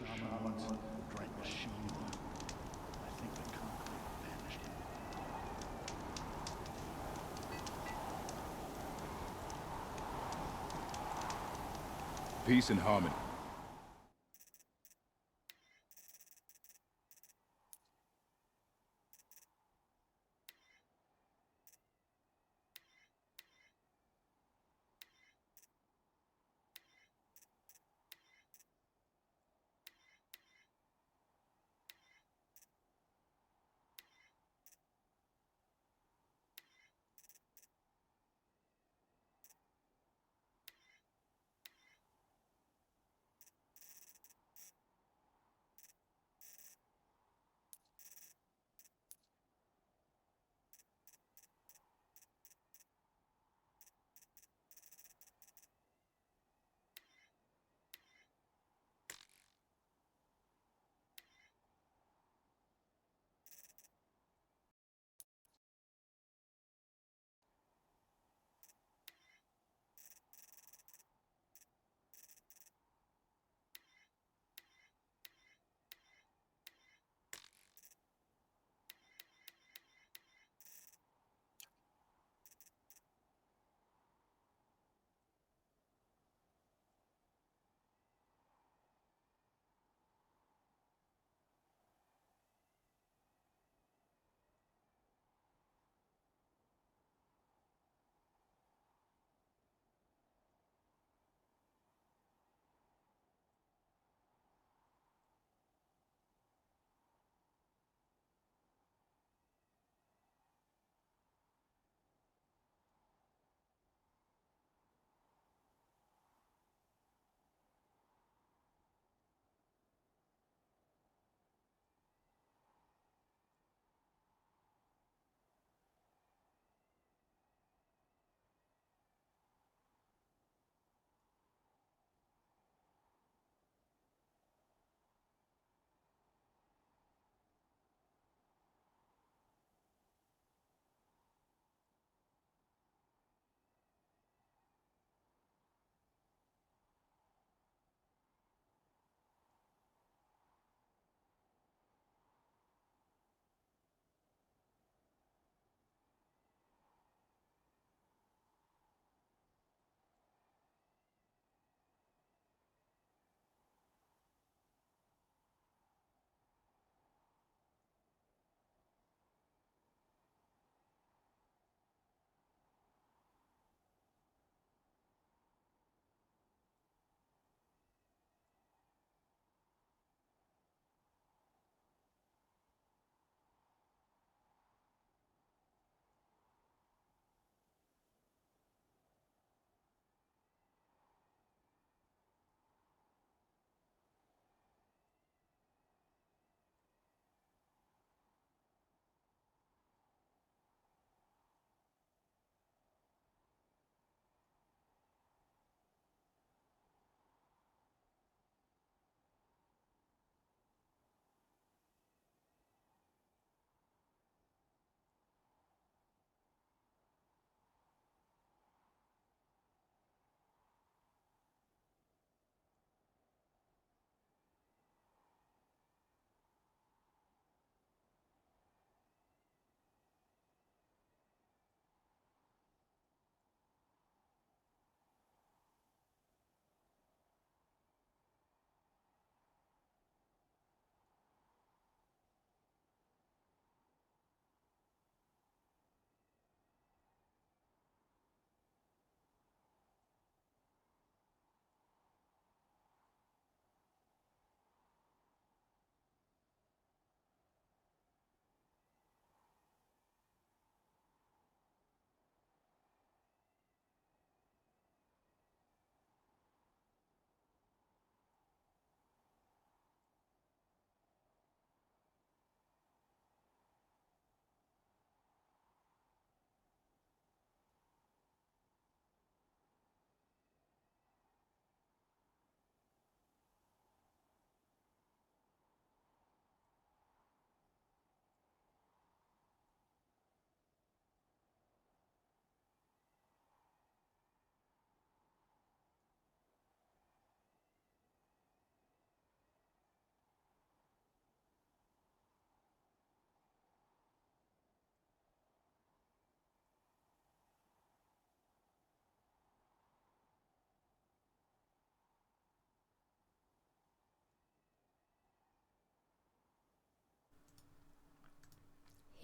shamans drank the Shiva. I think the concrete vanished. Peace and harmony.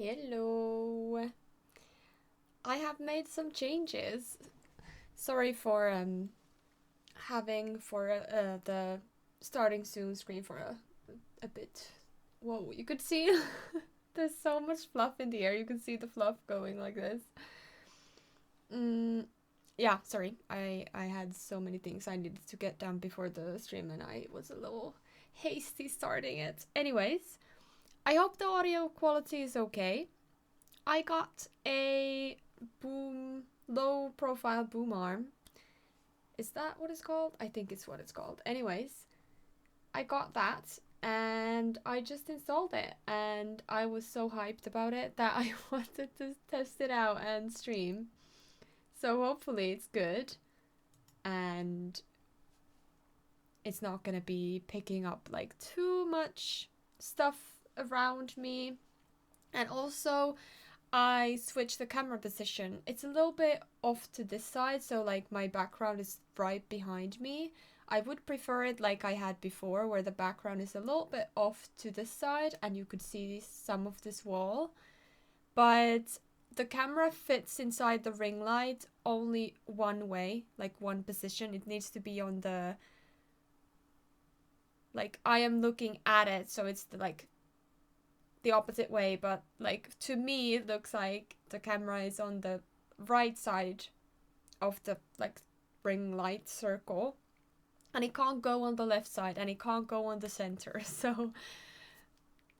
Hello. I have made some changes. Sorry for having for the starting soon screen for a bit. Whoa, you could see there's so much fluff in the air. You can see the fluff going like this. Mm, yeah, sorry. I had so many things I needed to get done before the stream and I was a little hasty starting it. Anyways, I hope the audio quality is okay. I got a low profile boom arm. Is that what it's called? I think it's what it's called. Anyways, I got that and I just installed it and I was so hyped about it that I wanted to test it out and stream. So hopefully it's good and it's not gonna be picking up like too much stuff around me. And also I switched the camera position. It's a little bit off to this side, so like my background is right behind me. I would prefer it like I had before, where the background is a little bit off to this side and you could see some of this wall. But the camera fits inside the ring light only one way, like one position. It needs to be on the, like I am looking at it, so it's the opposite way, but like to me it looks like the camera is on the right side of the like ring light circle and it can't go on the left side and it can't go on the center. So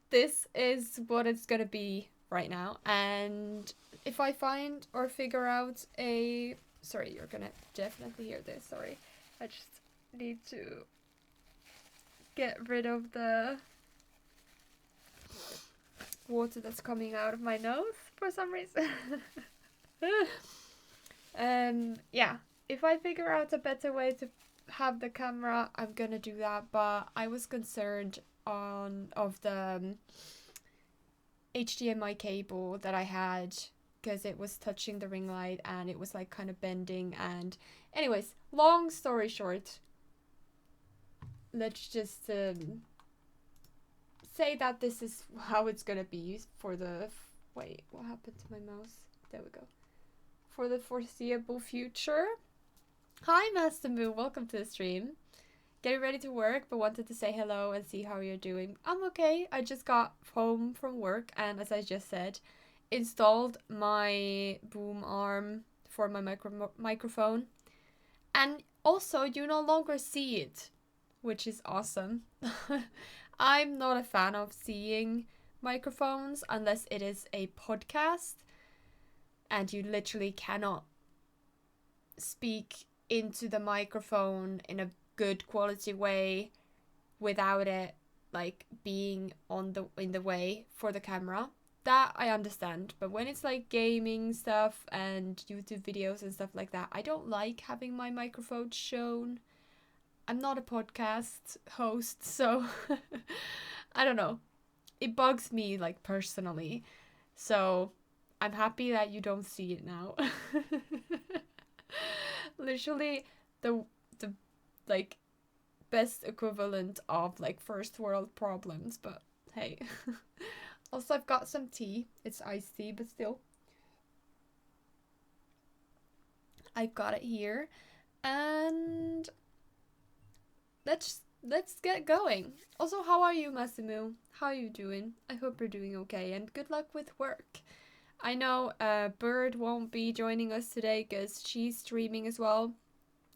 this is what it's gonna be right now. And if I find or figure out a, sorry, you're gonna definitely hear this, sorry, I just need to get rid of the water that's coming out of my nose for some reason. Yeah, if I figure out a better way to have the camera, I'm gonna do that. But I was concerned of the HDMI cable that I had because it was touching the ring light and it was like kind of bending. And anyways, long story short, let's just say that this is how it's gonna be for the wait, what happened to my mouse? There we go. For the foreseeable future. Hi Master Moo, welcome to the stream. Getting ready to work but wanted to say hello and see how you're doing. I'm okay. I just got home from work and as I just said, installed my boom arm for my microphone. And also you no longer see it, which is awesome. I'm not a fan of seeing microphones unless it is a podcast and you literally cannot speak into the microphone in a good quality way without it like being in the way for the camera. That I understand, but when it's like gaming stuff and YouTube videos and stuff like that, I don't like having my microphone shown. I'm not a podcast host, so I don't know. It bugs me like personally. So I'm happy that you don't see it now. Literally the like best equivalent of like first world problems, but hey. Also I've got some tea. It's iced tea, but still. I've got it here. And let's get going. Also, how are you, Massimo? How are you doing? I hope you're doing okay, and good luck with work. I know Bird won't be joining us today because she's streaming as well.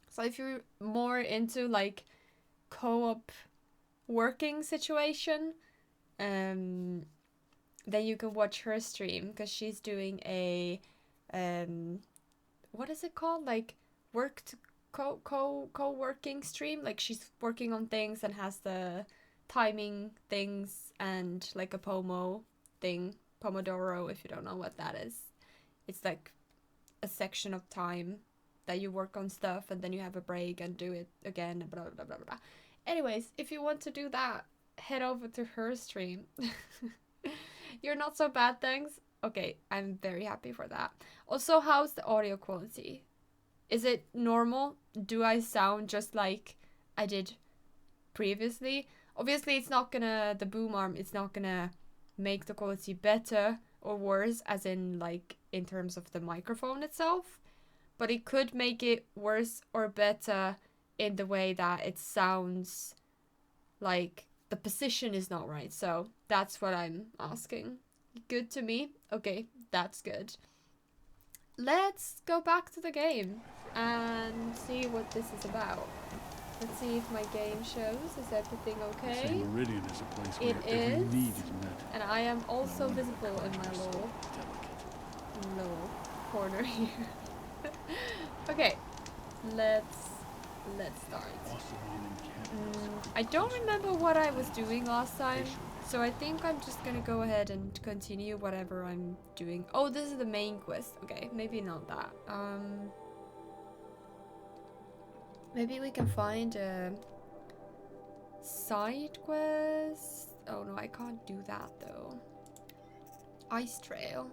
So if you're more into like co-op working situation, then you can watch her stream because she's doing a what is it called? Like work to co-working stream. Like she's working on things and has the timing things and like a pomodoro, if you don't know what that is. It's like a section of time that you work on stuff and then you have a break and do it again, blah blah blah blah. Anyways, if you want to do that, head over to her stream. You're not so bad, thanks. Okay, I'm very happy for that. Also, how's the audio quality? Is it normal? Do I sound just like I did previously? Obviously, it's not gonna, the boom arm, it's not gonna make the quality better. or worse, as in like in terms of the microphone itself, but it could make it worse or better in the way that it sounds like the position is not right. So that's what I'm asking. Good to me? Okay, that's good. Let's go back to the game and see what this is about. Let's see if my game shows. Is everything okay? Say Meridian is a place It where every is. need is met. And I am also visible in my little corner here. Okay, let's start. I don't remember what I was doing last time, so I think I'm just gonna go ahead and continue whatever I'm doing. Oh, this is the main quest. Okay, maybe not that. Maybe we can find a side quest. Oh no, I can't do that though. Ice trail.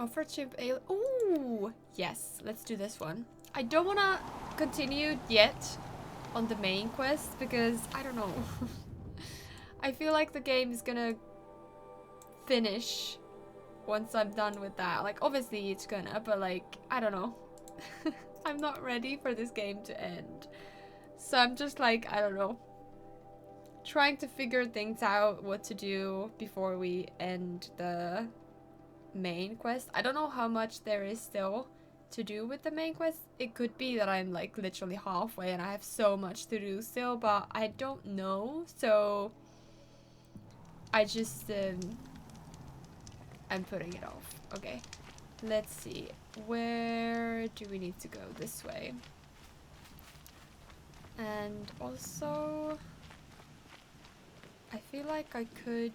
Offer chip ale. Ooh, yes, let's do this one. I don't wanna continue yet on the main quest because I don't know. I feel like the game is gonna finish once I'm done with that. Like, obviously it's gonna, but like, I don't know. I'm not ready for this game to end. So I'm just like, I don't know, trying to figure things out, what to do before we end the main quest. I don't know how much there is still to do with the main quest. It could be that I'm like literally halfway and I have so much to do still, but I don't know. So I just I'm putting it off. Okay, let's see, where do we need to go? This way. And also I feel like I could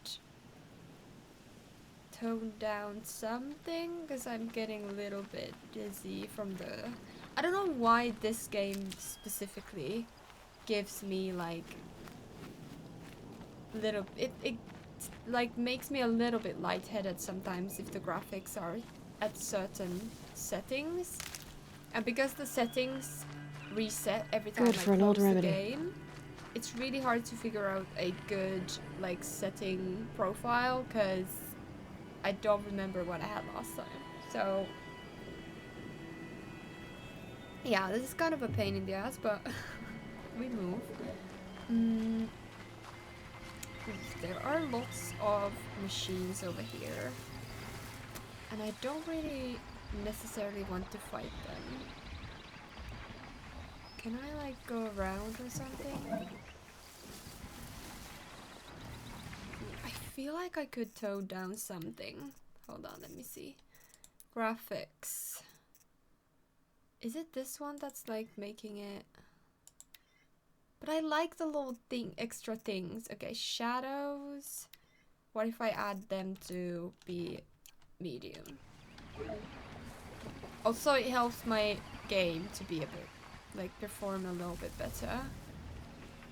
tone down something because I'm getting a little bit dizzy from the... I don't know why this game specifically gives me like little... It like makes me a little bit lightheaded sometimes if the graphics are at certain settings. And because the settings reset every time I close the game, it's really hard to figure out a good like setting profile because I don't remember what I had last time. So yeah, this is kind of a pain in the ass, but we move. There are lots of machines over here and I don't really necessarily want to fight them. Can I like go around or something? I feel like I could tone down something. Hold on, let me see. Graphics. Is it this one that's like making it? But I like the little extra things. Okay, shadows. What if I add them to be medium? Also, it helps my game to be a bit like perform a little bit better,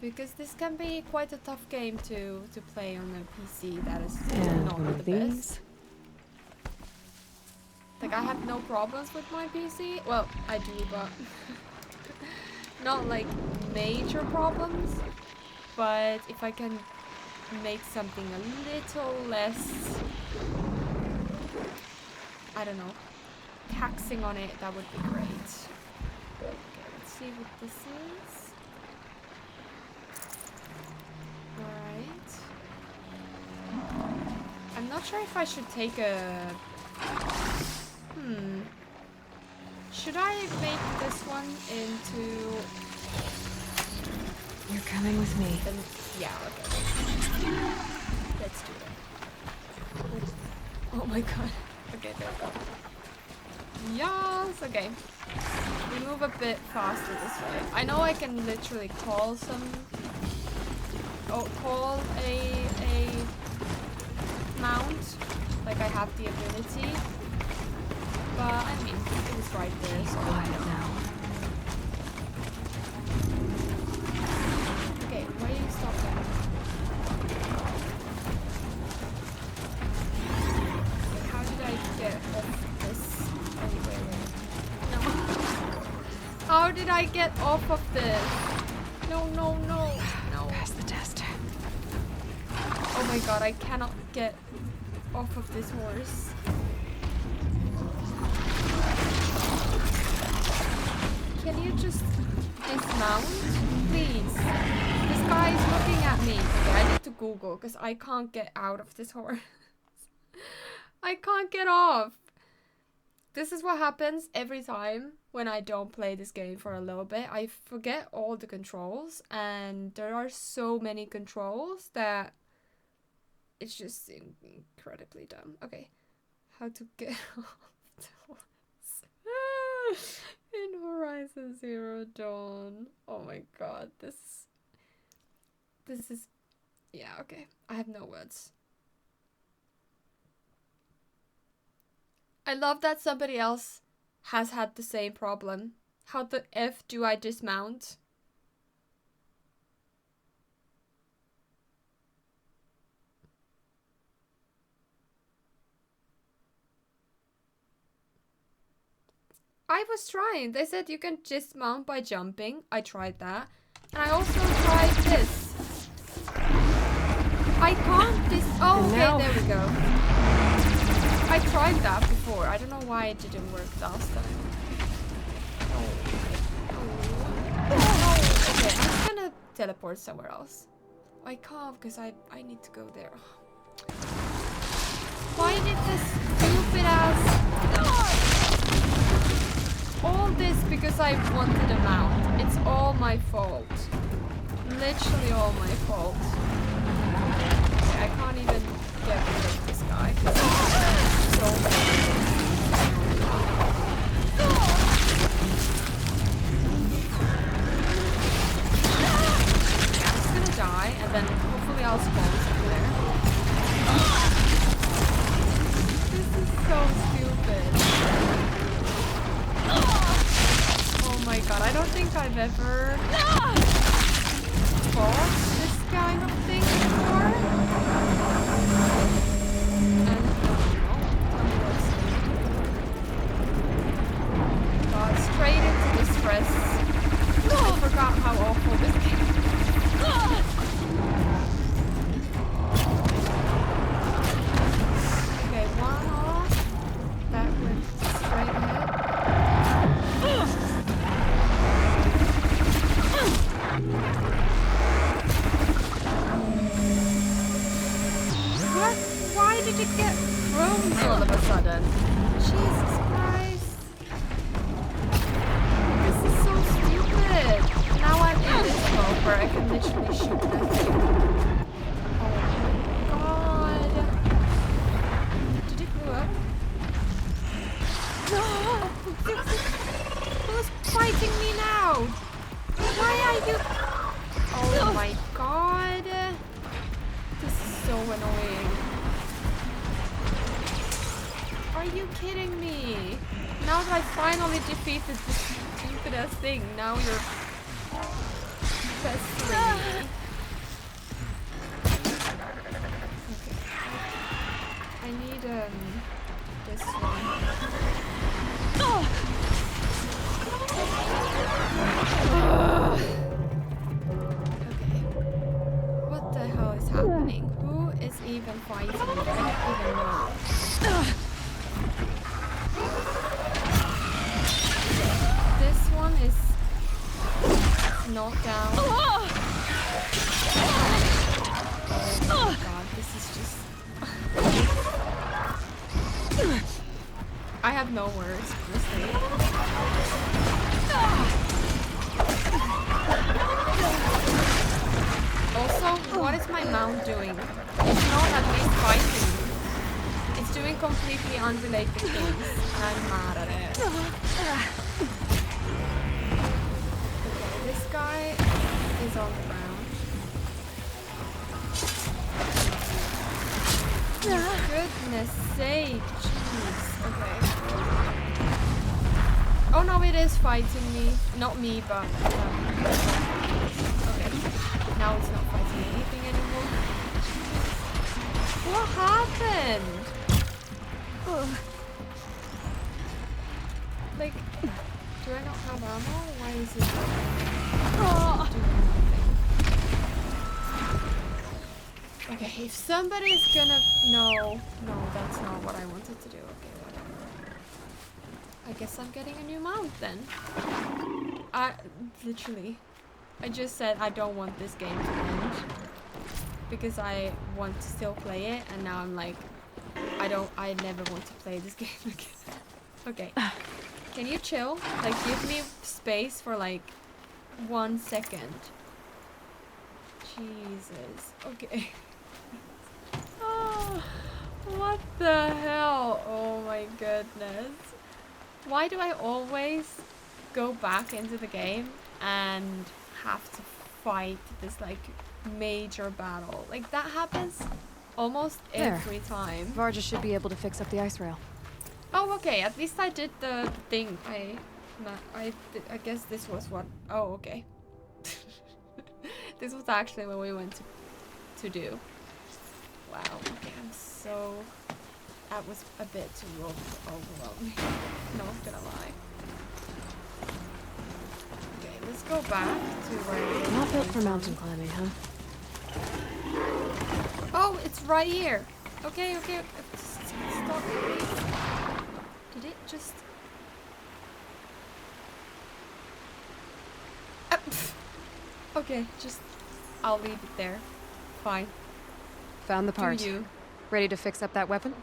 because this can be quite a tough game to play on a PC that is not the best. Like, I have no problems with my PC. Well, I do, but not like major problems. But if I can make something a little less, I don't know, taxing on it, that would be great. See what this is. Alright. I'm not sure if I should take a... Should I make this one into... You're coming with me. Yeah, okay. Let's do it. Oh my god. Okay, there we go. Yes, okay. We move a bit faster this way. I know I can literally call some... Oh, call a mount. Like I have the ability. But, I mean, it was right there, so... Quiet now. Okay, why do you stop there? Wait, how did I get off this? No. How did I get off of this? No, no, no, no. Pass the test. Oh my god, I cannot get off of this horse. Can you just dismount, please? This guy is looking at me. Okay, I need to Google because I can't get out of this horse. I can't get off. This is what happens every time when I don't play this game for a little bit. I forget all the controls, and there are so many controls that it's just incredibly dumb. Okay, how to get off the horse in Horizon Zero Dawn. Oh my god, this is, yeah, okay. I have no words. I love that somebody else has had the same problem. How the F do I dismount? I was trying. They said you can dismount by jumping. I tried that. And I also tried this. I can't oh, okay, there we go. I tried that before. I don't know why it didn't work last time. Okay, I'm just gonna teleport somewhere else. I can't because I need to go there. Why did this stupid ass... All this because I wanted a mount. It's all my fault. Literally all my fault. Okay, I can't even get rid of this guy. So I'm just gonna die and then hopefully I'll spawn somewhere. This is so stupid. Oh my god, I don't think I've ever fought this kind of thing before. And God, straight into the stress. I forgot how awful this game is. Okay, one off. That went straight ahead. What? Why did it get thrown all of a sudden? Jesus Christ. This is so stupid. Now I'm in this mode where I can literally shoot nothing. Oh my god. Did it blow up? Who's fighting me now? Why are you... Oh my god. This is so annoying. Are you kidding me? Now that I finally defeated this stupid ass thing, now you're pestering me. Okay. I need this one. Okay. What the hell is happening? Who is even fighting me? I don't even know. This one is knocked down. Oh my god, this is just... I have no words, honestly. Also, what is my mount doing? It's not at least fighting. It's doing completely unrelated things. I'm mad at it. Okay, this guy is on the ground. Goodness sake, jeez. Okay. Oh no, it is fighting me. Not me, but... okay. Now it's not fighting anything anymore. What happened? Ugh. Like, do I not have ammo? Why is it like... doing nothing? Okay, if somebody's gonna... No, that's not what I wanted to do. Okay, whatever. I guess I'm getting a new mount then. Literally. I just said I don't want this game to end. Because I want to still play it, and now I'm like... I never want to play this game again. Okay. Can you chill? Like, give me space for like 1 second. Jesus. Okay. Oh, what the hell? Oh my goodness. Why do I always go back into the game and have to fight this like major battle? Like that happens almost every time. Varja should be able to fix up the ice rail. Oh, okay. At least I did the thing. I guess this was what... Oh, okay. This was actually what we went to do. Wow. Okay, I'm so... That was a bit too overwhelming. Not gonna lie. Okay, let's go back to where... Not built for mountain climbing, huh? Oh, it's right here. Okay. Stop, please. Did it just... Okay, just... I'll leave it there. Fine. Found the part. Do you? Ready to fix up that weapon?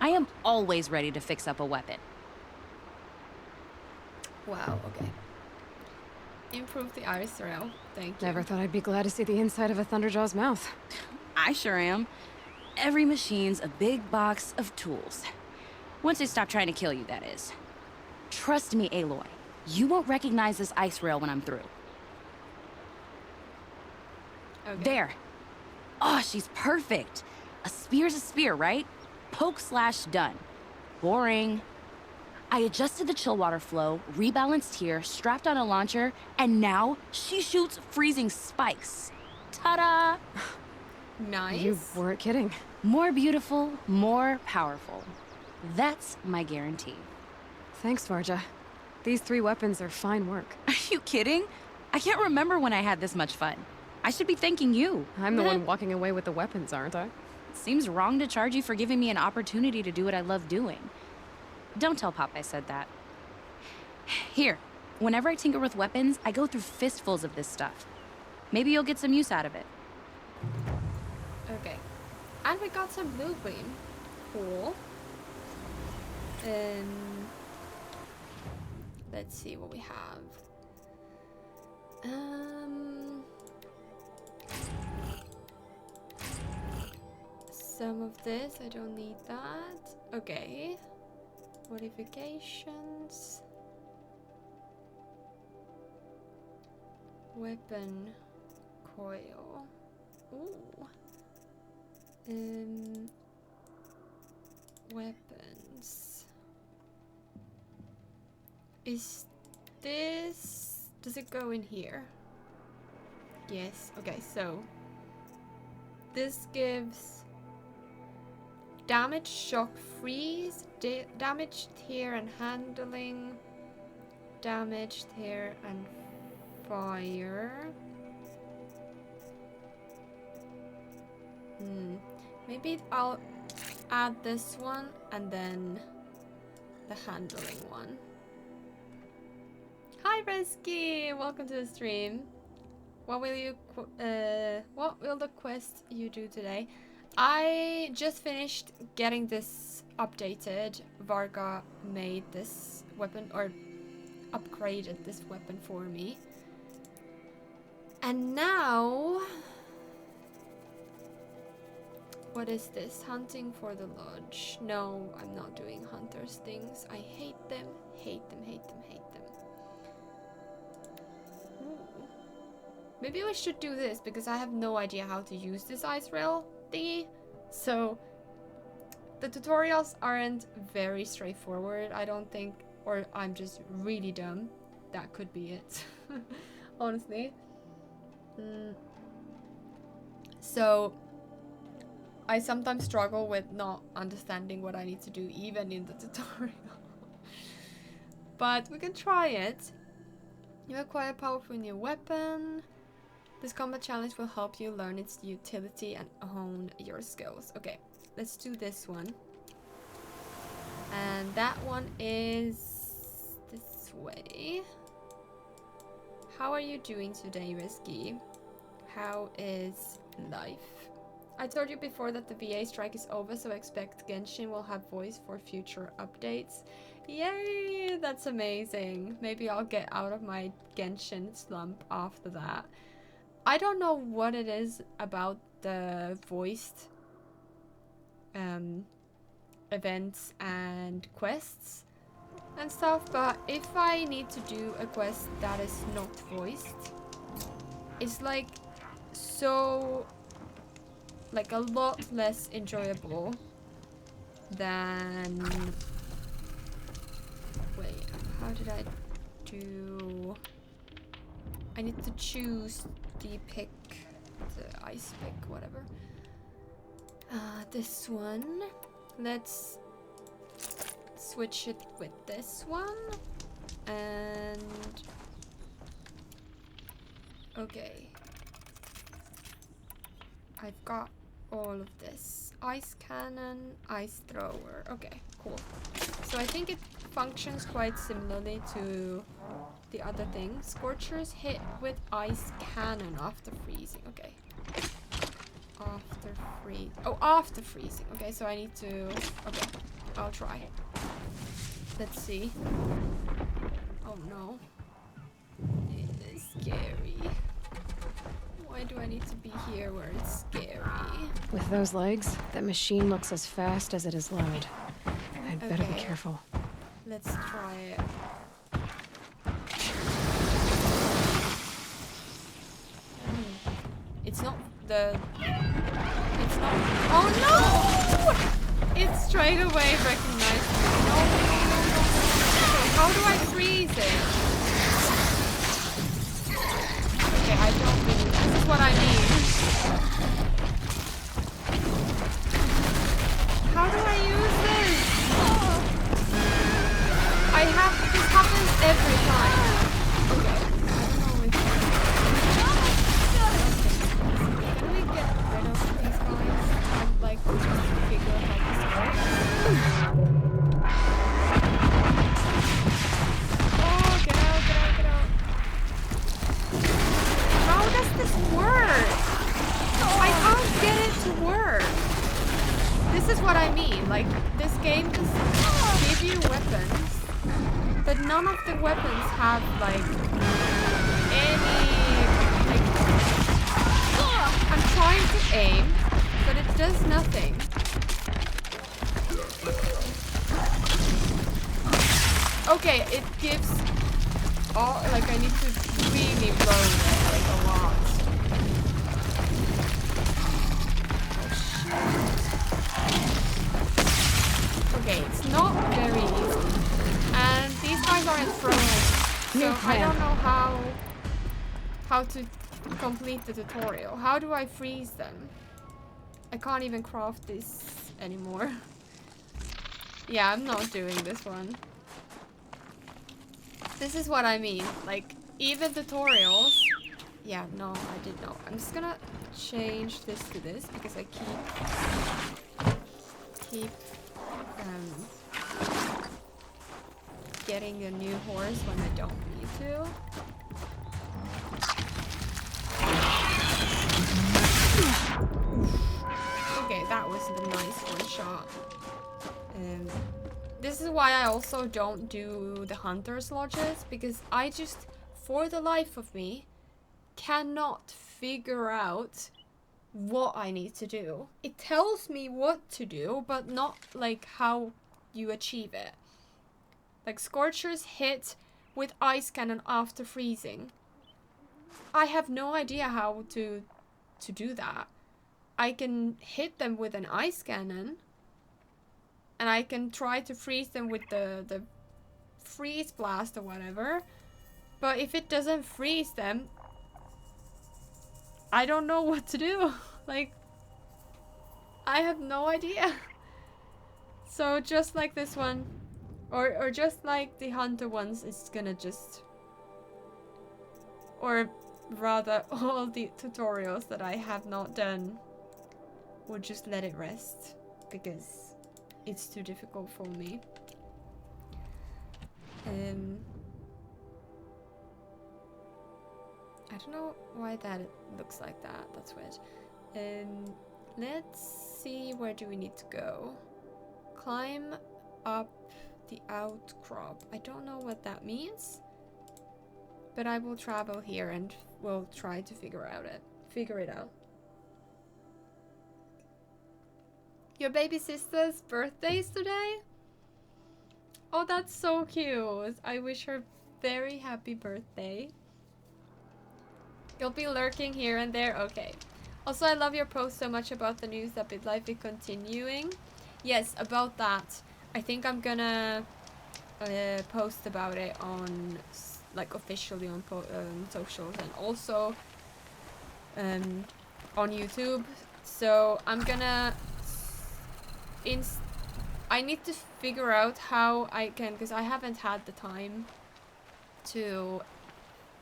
I am always ready to fix up a weapon. Wow, okay. Improve the ice rail. Thank you. Never thought I'd be glad to see the inside of a Thunderjaw's mouth. I sure am. Every machine's a big box of tools. Once they stop trying to kill you, that is. Trust me, Aloy. You won't recognize this ice rail when I'm through. Okay. There. Oh, she's perfect. A spear's a spear, right? Poke slash done. Boring. I adjusted the chill water flow, rebalanced here, strapped on a launcher, and now she shoots freezing spikes. Ta-da! Nice. You weren't kidding. More beautiful, more powerful. That's my guarantee. Thanks, Varja. These 3 weapons are fine work. Are you kidding? I can't remember when I had this much fun. I should be thanking you. I'm the one walking away with the weapons, aren't I? Seems wrong to charge you for giving me an opportunity to do what I love doing. Don't tell Pop I said that. Here, whenever I tinker with weapons, I go through fistfuls of this stuff. Maybe you'll get some use out of it. Okay. And we got some blue beam. Cool. Let's see what we have. Some of this, I don't need that. Okay. Modifications. Weapon coil. Ooh. Weapons. Is this... Does it go in here? Yes. Okay, so... This gives... Damage, shock, freeze, damage, tear and handling, damage, tear and fire. Maybe I'll add this one and then the handling one. Hi Resky, welcome to the stream. What will the quest you do today? I just finished getting this updated. Varga made this weapon, or upgraded this weapon for me. And now... What is this? Hunting for the lodge. No, I'm not doing hunter's things. I hate them, hate them, hate them, hate them. Ooh. Maybe we should do this, because I have no idea how to use this ice rail thingy. So the tutorials aren't very straightforward, I don't think, or I'm just really dumb. That could be it. Honestly. So I sometimes struggle with not understanding what I need to do even in the tutorial. But we can try it. You acquire a powerful new weapon. This combat challenge will help you learn its utility and hone your skills. Okay, let's do this one. And that one is this way. How are you doing today, Risky? How is life? I told you before that the VA strike is over, so expect Genshin will have voice for future updates. Yay! That's amazing. Maybe I'll get out of my Genshin slump after that. I don't know what it is about the voiced events and quests and stuff, but if I need to do a quest that is not voiced, it's like so, like a lot less enjoyable than, wait, how did I do? I need to choose the pick, the ice pick, whatever. This one. Let's switch it with this one. And okay. I've got all of this. Ice cannon, ice thrower. Okay, cool. So I think it functions quite similarly to the other thing. Scorchers hit with ice cannon after freezing. Okay. After freeze. Oh, after freezing. Okay, so I need to. Okay, I'll try. Let's see. Oh no. It is scary. Why do I need to be here where it's scary? With those legs, that machine looks as fast as it is loud. I'd better be Okay. careful. Let's try it. It's not the. It's not. Oh no! It straight away recognized me. No, no, no, no, no. Okay, how do I freeze it? Okay, I don't really. This is what I mean. How do I use this? I have. This happens every time. Okay. I don't know if. Can we get rid of these guys? I'd like to just figure out how this works. Oh, get out, get out, get out. How does this work? I can't get it to work. This is what I mean. Like, this game just gives you weapons, but none of the weapons have, like, any, like, I'm trying to aim, but it does nothing. Okay, it gives all, like, I need to really blow it, like, a lot. Oh, shit. Okay, it's not very easy. And these guys aren't throwing, so I don't know how to complete the tutorial. How do I freeze them? I can't even craft this anymore. Yeah, I'm not doing this one. This is what I mean. Like, even tutorials. Yeah, no, I did not. I'm just gonna change this to this because I keep getting a new horse when I don't need to. Okay, that was a nice one shot. This is why I also don't do the hunter's lodges, because I just, for the life of me, cannot figure out what I need to do. It tells me what to do, but not like how you achieve it. Like, scorchers hit with ice cannon after freezing. I have no idea how to do that. I can hit them with an ice cannon, and I can try to freeze them with the freeze blast or whatever. But if it doesn't freeze them, I don't know what to do. Like, I have no idea. So just like this one, or just like the hunter ones, it's gonna just, or rather all the tutorials that I have not done would just let it rest because it's too difficult for me. I don't know why that looks like that. That's weird. Let's see, where do we need to go? Climb up the outcrop. I don't know what that means, but I will travel here and we'll try to figure it out. Your baby sister's birthday is today? Oh, that's so cute. I wish her very happy birthday. You'll be lurking here and there? Okay. Also, I love your post so much about the news that BitLife is continuing. Yes, about that. I think I'm gonna post about it on, like, officially on socials and also on YouTube. So I'm gonna... I need to figure out how I can, because I haven't had the time to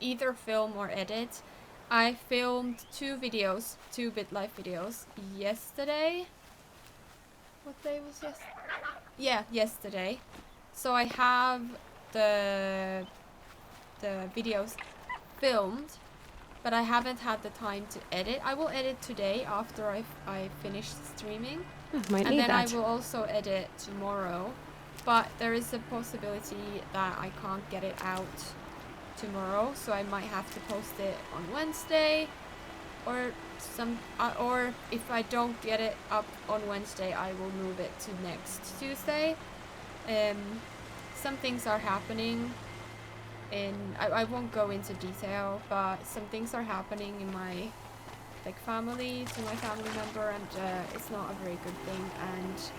either film or edit. I filmed 2 videos, 2 BitLife videos yesterday. What day was yesterday? Yeah, yesterday. So I have the videos filmed, but I haven't had the time to edit. I will edit today after I finish streaming. Might And need then that. I will also edit tomorrow, but there is a possibility that I can't get it out tomorrow, so I might have to post it on Wednesday, or or if I don't get it up on Wednesday, I will move it to next Tuesday. Some things are happening I won't go into detail, but some things are happening in my family, to my family member, and it's not a very good thing, and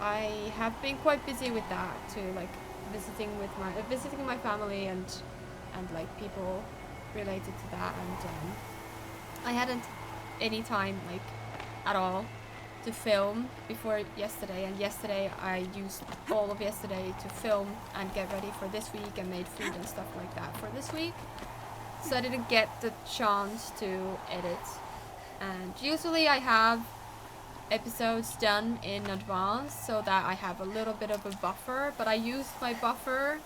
I have been quite busy with that too, like visiting my family and like people related to that, and I hadn't any time like at all to film before yesterday, and yesterday I used all of yesterday to film and get ready for this week and made food and stuff like that for this week. So I didn't get the chance to edit, and usually I have episodes done in advance so that I have a little bit of a buffer, but I used my buffer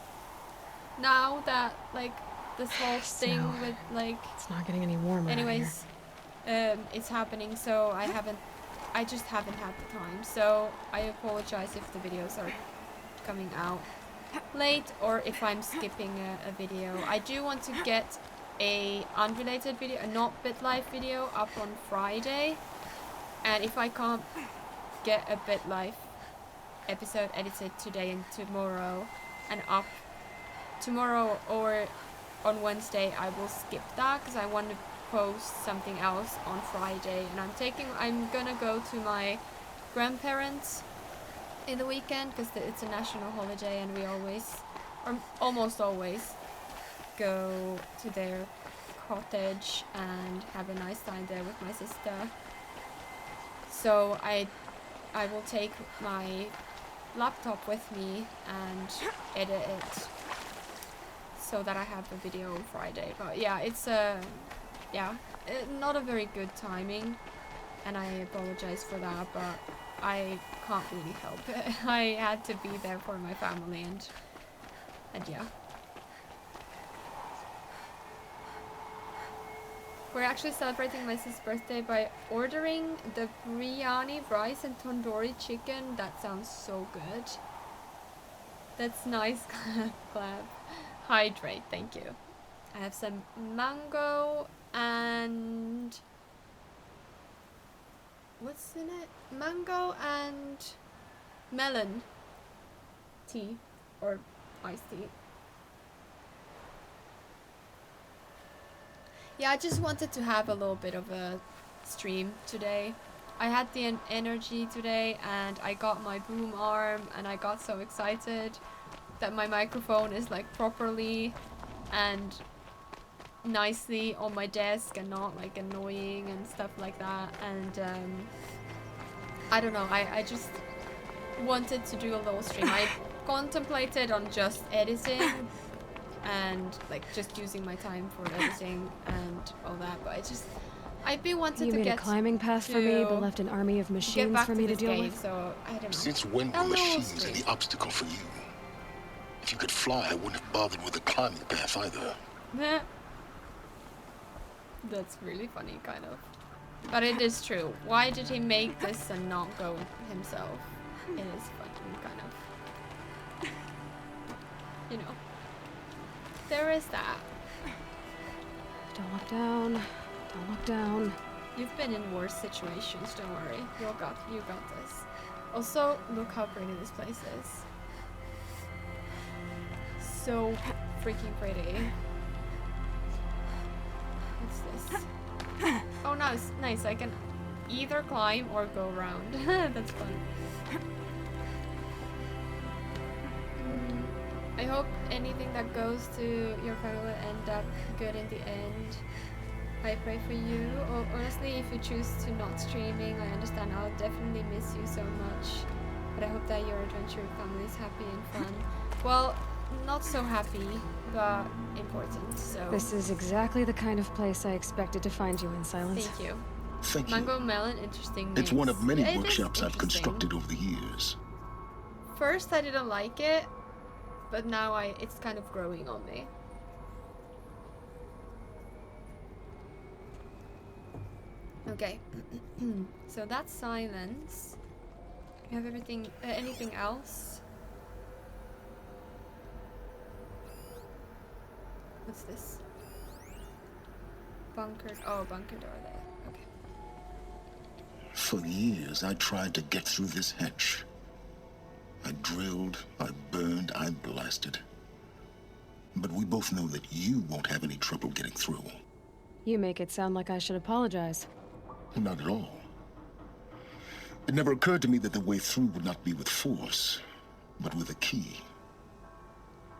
now that like this whole thing So, with like It's not getting any warmer. anyways it's happening, so I just haven't had the time, so I apologize if the videos are coming out late or if I'm skipping a video. I do want to get a unrelated video, a not BitLife video up on Friday, and if I can't get a BitLife episode edited today and tomorrow and up tomorrow or on Wednesday, I will skip that because I want to post something else on Friday, and I'm gonna go to my grandparents in the weekend because it's a national holiday, and we always, or almost always, go to their cottage and have a nice time there with my sister. So I will take my laptop with me and edit it so that I have a video on Friday. But yeah, it's not a very good timing, and I apologize for that, but I can't really help it. I had to be there for my family, and yeah. We're actually celebrating my sister's birthday by ordering the biryani rice and tandoori chicken. That sounds so good. That's nice. Clap. Hydrate, thank you. I have some mango and what's in it? Mango and melon tea or iced tea. Yeah, I just wanted to have a little bit of a stream today. I had the energy today, and I got my boom arm, and I got so excited that my microphone is like properly and nicely on my desk and not like annoying and stuff like that. And I don't know, I just wanted to do a little stream. I contemplated on just editing and like just using my time for editing and all that. But I'd be wanted You to made a get climbing path for me, but to left an army of get machines back for to me to this deal game, with. so I don't know. Since when A were little machines strange. any obstacle for you? If you could fly, I wouldn't have bothered with a climbing path either. Meh. That's really funny, kind of. But it is true. Why did he make this and not go himself? It is funny, kind of. You know. There is that. Don't look down. Don't look down. You've been in worse situations, don't worry. You got this. Also, look how pretty this place is. So freaking pretty. What's this? Oh, nice. I can either climb or go around. That's fun. I hope anything that goes to your family will end up good in the end. I pray for you. Honestly, if you choose to not streaming, I understand. I'll definitely miss you so much. But I hope that your adventure family is happy and fun. Well, not so happy, but important. So This is exactly the kind of place I expected to find you in, Sylens. thank you. Thank you. Mango melon, interesting. It's one of many Yeah, it is workshops I've interesting. constructed over the years. First, I didn't like it, but now it's kind of growing on me. Okay, so that's Sylens. You have everything. Anything else? What's this? Bunker. Oh, bunker door there. Okay. For years, I tried to get through this hatch. I drilled, I burned, I blasted. But we both know that you won't have any trouble getting through. You make it sound like I should apologize. Not at all. It never occurred to me that the way through would not be with force, but with a key.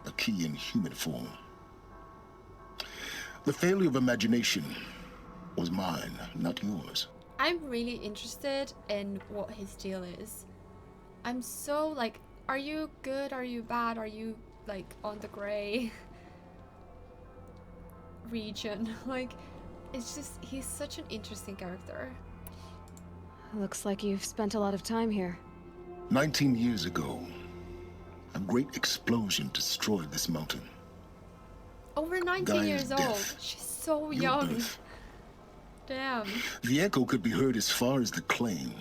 A key in human form. The failure of imagination was mine, not yours. I'm really interested in what his deal is. I'm so like, are you good? Are you bad? Are you like on the gray region? Like, it's just, he's such an interesting character. Looks like you've spent a lot of time here. 19 years ago, a great explosion destroyed this mountain. Over 19 Gaia's years old. death. She's so Your young. birth. Damn. The echo could be heard as far as the claim.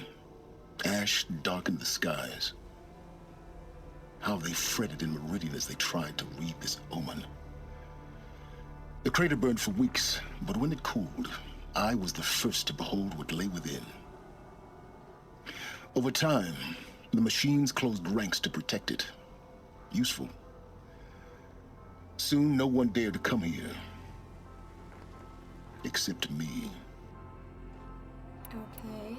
Ash darkened the skies. How they fretted in Meridian as they tried to read this omen. The crater burned for weeks, but when it cooled, I was the first to behold what lay within. Over time, the machines closed ranks to protect it. Useful. Soon, no one dared to come here. Except me. Okay.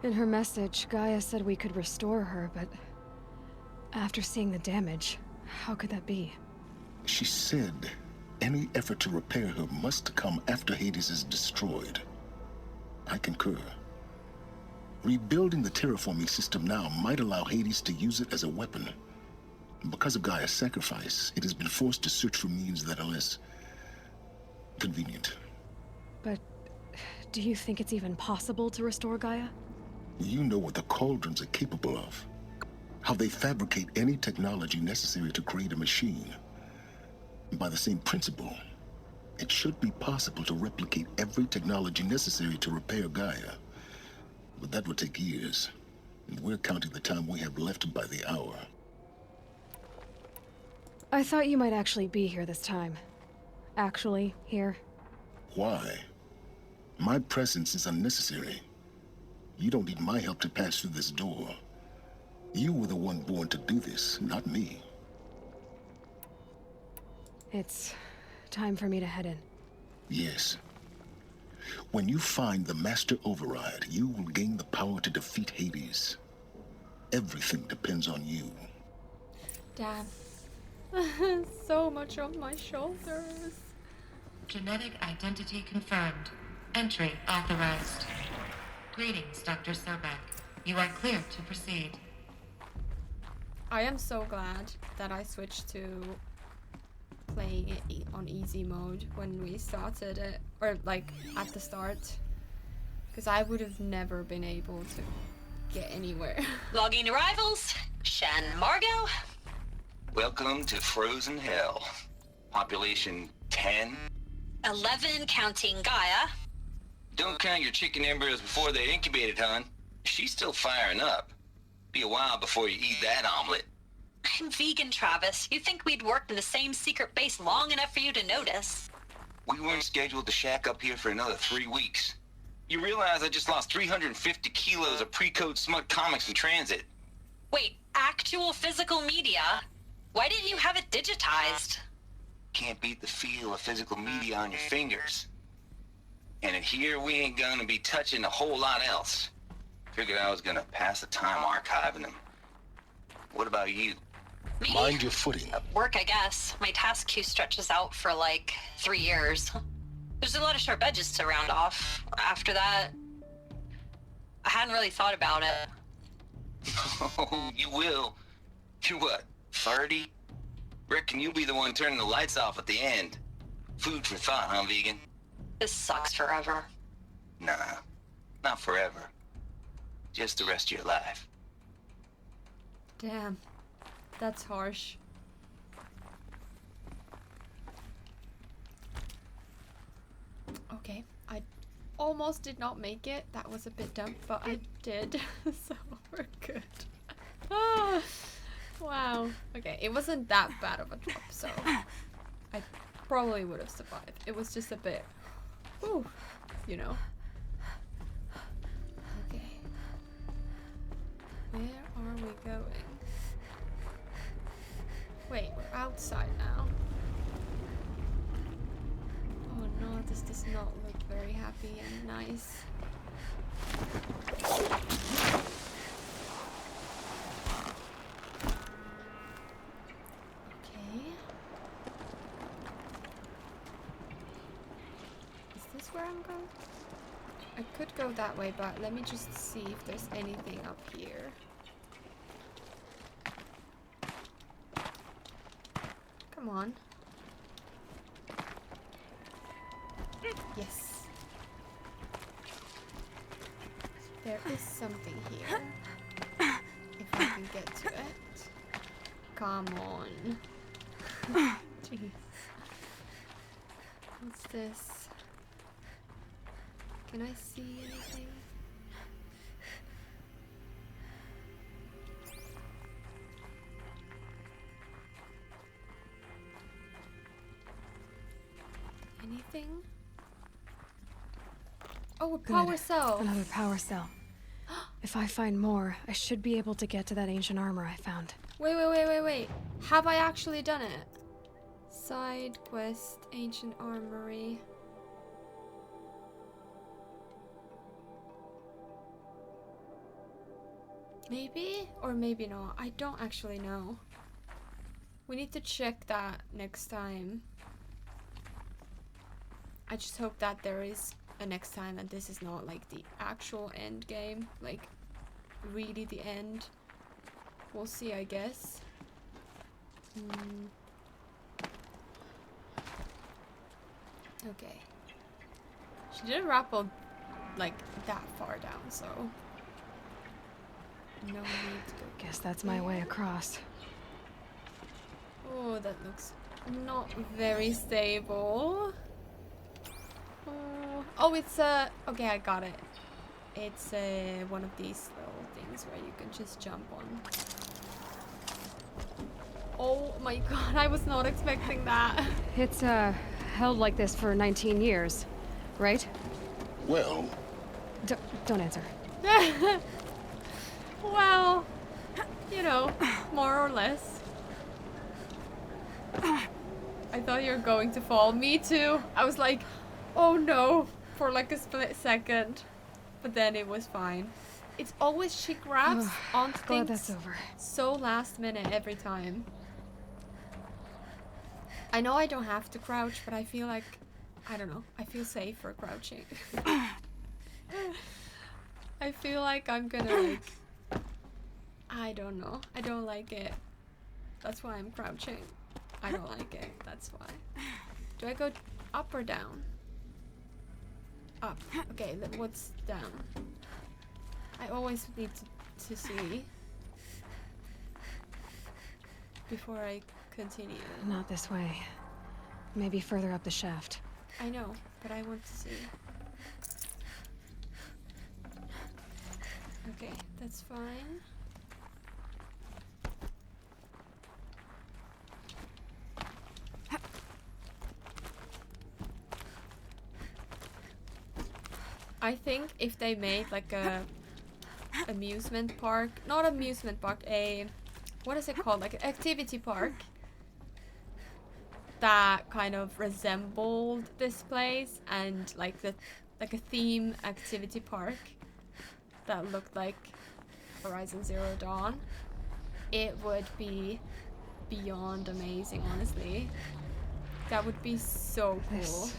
In her message, Gaia said we could restore her, but after seeing the damage, how could that be? She said any effort to repair her must come after Hades is destroyed. I concur. Rebuilding the terraforming system now might allow Hades to use it as a weapon. Because of Gaia's sacrifice, it has been forced to search for means that are less convenient. But do you think it's even possible to restore Gaia? You know what the Cauldrons are capable of. How they fabricate any technology necessary to create a machine. By the same principle, it should be possible to replicate every technology necessary to repair Gaia. But that would take years, and we're counting the time we have left by the hour. I thought you might actually be here this time. Actually, here. Why? My presence is unnecessary. You don't need my help to pass through this door. You were the one born to do this, not me. It's time for me to head in. Yes. When you find the Master Override, you will gain the power to defeat Hades. Everything depends on you. Damn. So much on my shoulders. Genetic identity confirmed. Entry authorized. Greetings, Dr. Sobek. You are clear to proceed. I am so glad that I switched to playing it on easy mode when we started it, or like at the start, because I would have never been able to get anywhere. Logging arrivals. Shan Margot. Welcome to Frozen Hell. Population 10. 11 counting Gaia. Don't count your chicken embryos before they're incubated, hon. She's still firing up. Be a while before you eat that omelet. I'm vegan, Travis. You'd think we'd worked in the same secret base long enough for you to notice. We weren't scheduled to shack up here for another 3 weeks. You realize I just lost 350 kilos of pre-code smut comics in transit. Wait, actual physical media? Why didn't you have it digitized? Can't beat the feel of physical media on your fingers. And in here, we ain't gonna be touching a whole lot else. Figured I was gonna pass the time archiving them. What about you? Me? Mind your footing. Work, I guess. My task queue stretches out for like 3 years. There's a lot of sharp edges to round off. After that, I hadn't really thought about it. Oh, you will. You're what, 30? Reckon you'll be the one turning the lights off at the end. Food for thought, huh, vegan? This sucks forever. Nah, not forever. Just the rest of your life. Damn, that's harsh. Okay, I almost did not make it. That was a bit dumb, but I did. So we're good. Ah, wow. Okay, it wasn't that bad of a drop, so I probably would have survived. It was just a bit, whew, you know. Okay. Where are we going? Wait, we're outside now. Oh no, this does not look very happy and nice. Okay. Is this where I'm going? I could go that way, but let me just see if there's anything up here. Come on. Yes. There is something here. If I can get to it. Come on. Jeez. What's this? Can I see anything? Anything? Oh, a power Good. cell. Another power cell. If I find more, I should be able to get to that ancient armor I found. Wait. Have I actually done it? Side quest, ancient armory. Maybe? Or maybe not. I don't actually know. We need to check that next time. I just hope that there is a next time and this is not like the actual end game. Like, really the end. We'll see, I guess. Okay. She didn't rappel like that far down, so no need to go. Guess that's my way across. Oh, that looks not very stable. Oh, it's okay, I got it. It's one of these little things where you can just jump on. Oh my god, I was not expecting that. It's held like this for 19 years, right? Well, Don't answer. Well, you know, more or less. I thought you were going to fall. Me too. I was like, oh no, for like a split second. But then it was fine. It's always she grabs onto Glad things that's over. so last minute every time. I know I don't have to crouch, but I feel like, I don't know, I feel safer crouching. I feel like I'm gonna like, I don't know, I don't like it. That's why I'm crouching. I don't like it, that's why. Do I go up or down? Up. Okay, then what's down? I always need to see before I continue. Not this way. Maybe further up the shaft. I know, but I want to see. Okay, that's fine. I think if they made like a amusement park, not amusement park, a, what is it called, like an activity park that kind of resembled this place, and like a theme activity park that looked like Horizon Zero Dawn, it would be beyond amazing, honestly. That would be so cool. This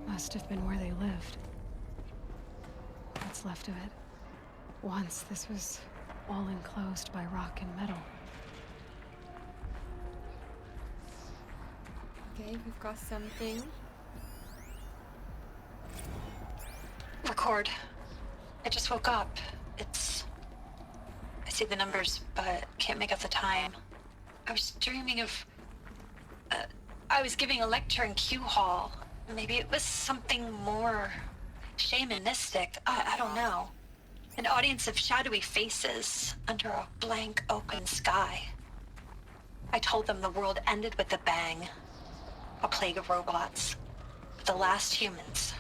must have been where they lived. What's left of it. Once this was all enclosed by rock and metal. Okay, we've got something. Record. I just woke up. I see the numbers, but can't make out the time. I was dreaming of... I was giving a lecture in Q Hall. Maybe it was something more shamanistic. I don't know. An audience of shadowy faces under a blank open sky. I told them the world ended with a bang. A plague of robots. The last humans.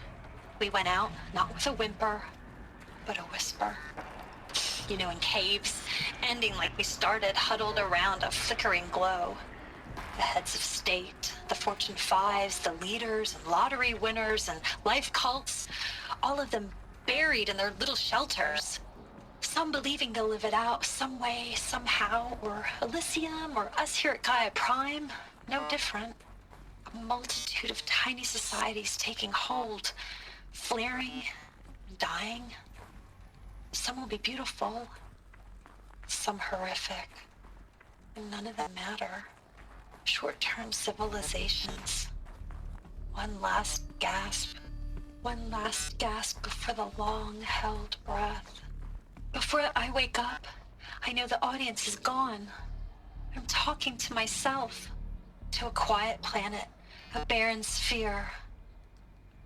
We went out, not with a whimper, but a whisper. You know, in caves, ending like we started, huddled around a flickering glow. The heads of state, the Fortune 5s, the leaders and lottery winners and life cults, all of them buried in their little shelters. Some believing they'll live it out some way, somehow, or Elysium, or us here at Gaia Prime, no different. A multitude of tiny societies taking hold, flaring, dying. Some will be beautiful, some horrific, and none of them matter. Short-term civilizations. One last gasp before the long-held breath. Before I wake up, I know the audience is gone. I'm talking to myself, to a quiet planet, a barren sphere.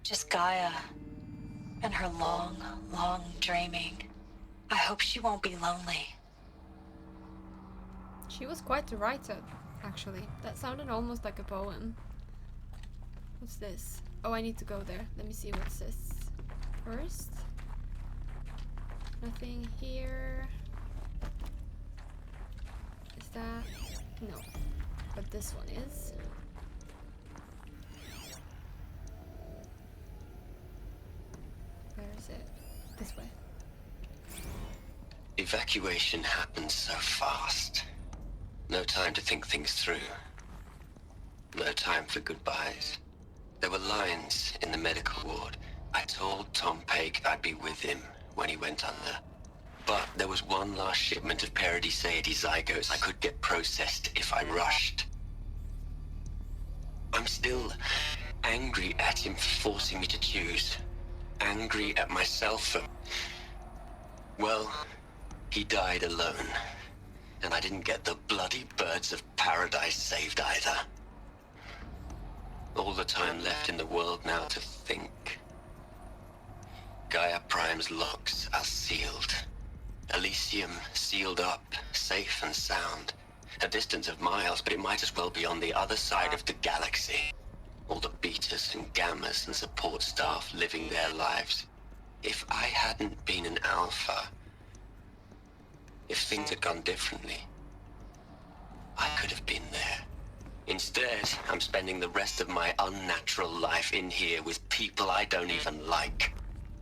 Just Gaia and her long, long dreaming. I hope she won't be lonely. She was quite the writer, actually. That sounded almost like a poem. What's this? Oh, I need to go there. Let me see what's this first. Nothing here. Is that? No. But this one is. Where is it? This way. Evacuation happened so fast. No time to think things through. No time for goodbyes. There were lines in the medical ward. I told Tom Pake I'd be with him when he went under. But there was one last shipment of Paradiseidae zygotes I could get processed if I rushed. I'm still angry at him for forcing me to choose. Angry at myself for... Well, he died alone. And I didn't get the bloody birds of paradise saved either. All the time left in the world now to think. Gaia Prime's locks are sealed. Elysium sealed up, safe and sound. A distance of miles, but it might as well be on the other side of the galaxy. All the betas and gammas and support staff living their lives. If I hadn't been an alpha, if things had gone differently, I could have been there. Instead, I'm spending the rest of my unnatural life in here with people I don't even like.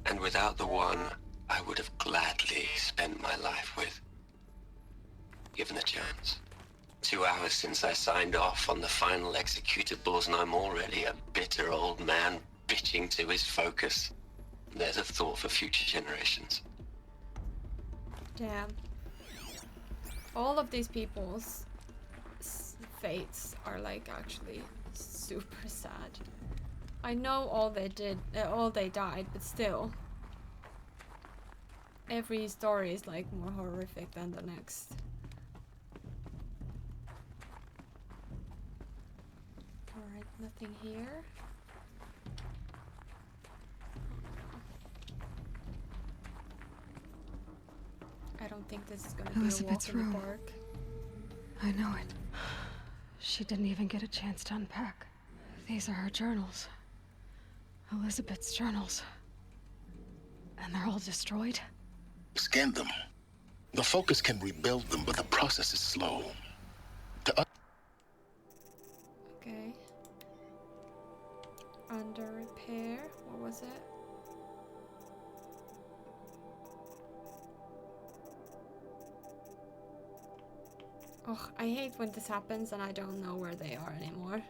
And without the one I would have gladly spent my life with. Given the chance. 2 hours since I signed off on the final executables, and I'm already a bitter old man bitching to his focus. There's a thought for future generations. Damn. All of these people's fates are like actually super sad. I know all they died, but still. Every story is like more horrific than the next. Alright, nothing here. I don't think this is gonna be a Elizabeth's walk in the room. park. I know it. She didn't even get a chance to unpack. These are her journals. Elizabeth's journals. And they're all destroyed? Scan them. The Focus can rebuild them, but the process is slow. Okay. Under repair. What was it? Oh, I hate when this happens and I don't know where they are anymore.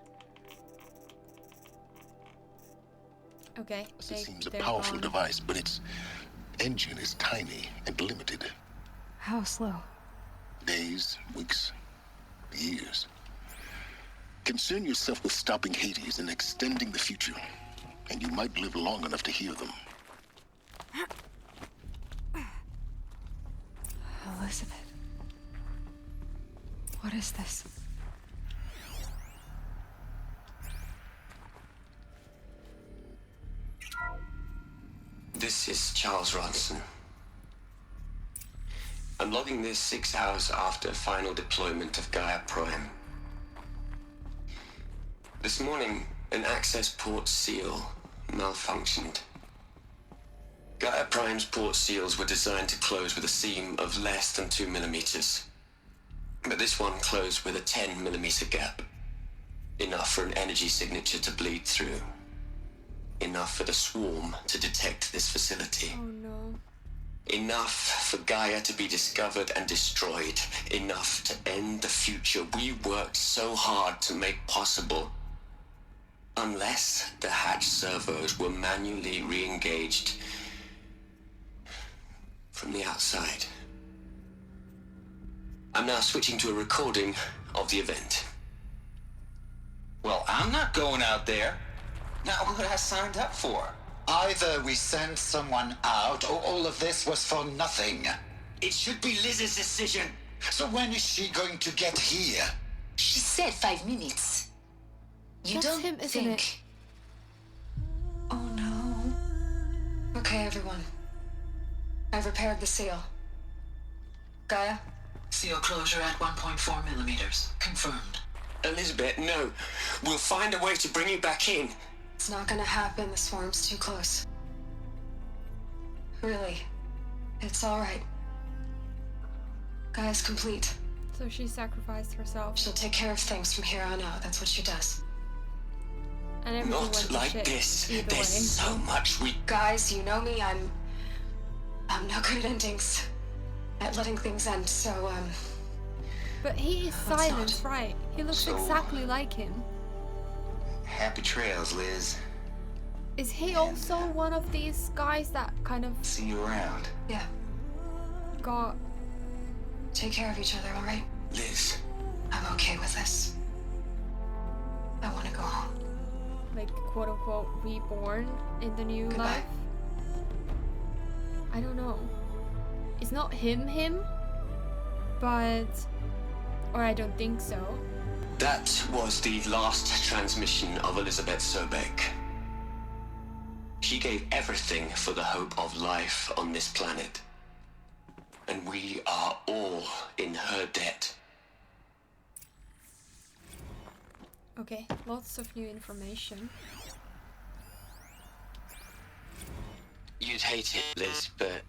Okay, It seems a they're powerful gone. device, but its engine is tiny and limited. How slow? Days, weeks, years. Concern yourself with stopping Hades and extending the future, and you might live long enough to hear them. Elizabeth. What is this? This is Charles Ronson. I'm logging this 6 hours after final deployment of Gaia Prime. This morning, an access port seal malfunctioned. Gaia Prime's port seals were designed to close with a seam of less than 2 millimeters. But this one closed with a 10 millimeter gap. Enough for an energy signature to bleed through. Enough for the swarm to detect this facility. Oh no. Enough for Gaia to be discovered and destroyed. Enough to end the future we worked so hard to make possible. Unless the hatch servos were manually re-engaged from the outside. I'm now switching to a recording of the event. Well, I'm not going out there. Not what I signed up for. Either we send someone out, or all of this was for nothing. It should be Liz's decision. So when is she going to get here? She said 5 minutes. You That's don't him, isn't think... it? Oh no. Okay, everyone. I've repaired the seal. Gaia? Seal closure at 1.4 millimeters. Confirmed. Elizabeth, no. We'll find a way to bring you back in. It's not gonna happen. The swarm's too close. Really. It's alright. Gaia's complete. So she sacrificed herself. She'll take care of things from here on out. That's what she does. And everything went Not to like shit this. either There's way. so much we... Guys, you know me. I'm no good at endings. At letting things end, so, But he is Let's Sylens, not. right? He looks So- exactly like him. Happy trails, Liz. Is he also one of these guys that kind of See you around. yeah. got... Take care of each other, alright? Liz, I'm okay with this. I want to go home. like quote-unquote reborn in the new Goodbye. life? I don't know. It's not him, but... Or I don't think so. that was the last transmission of Elizabeth Sobek. She gave everything for the hope of life on this planet. And we are all in her debt. Okay, lots of new information. You'd hate it, Liz, but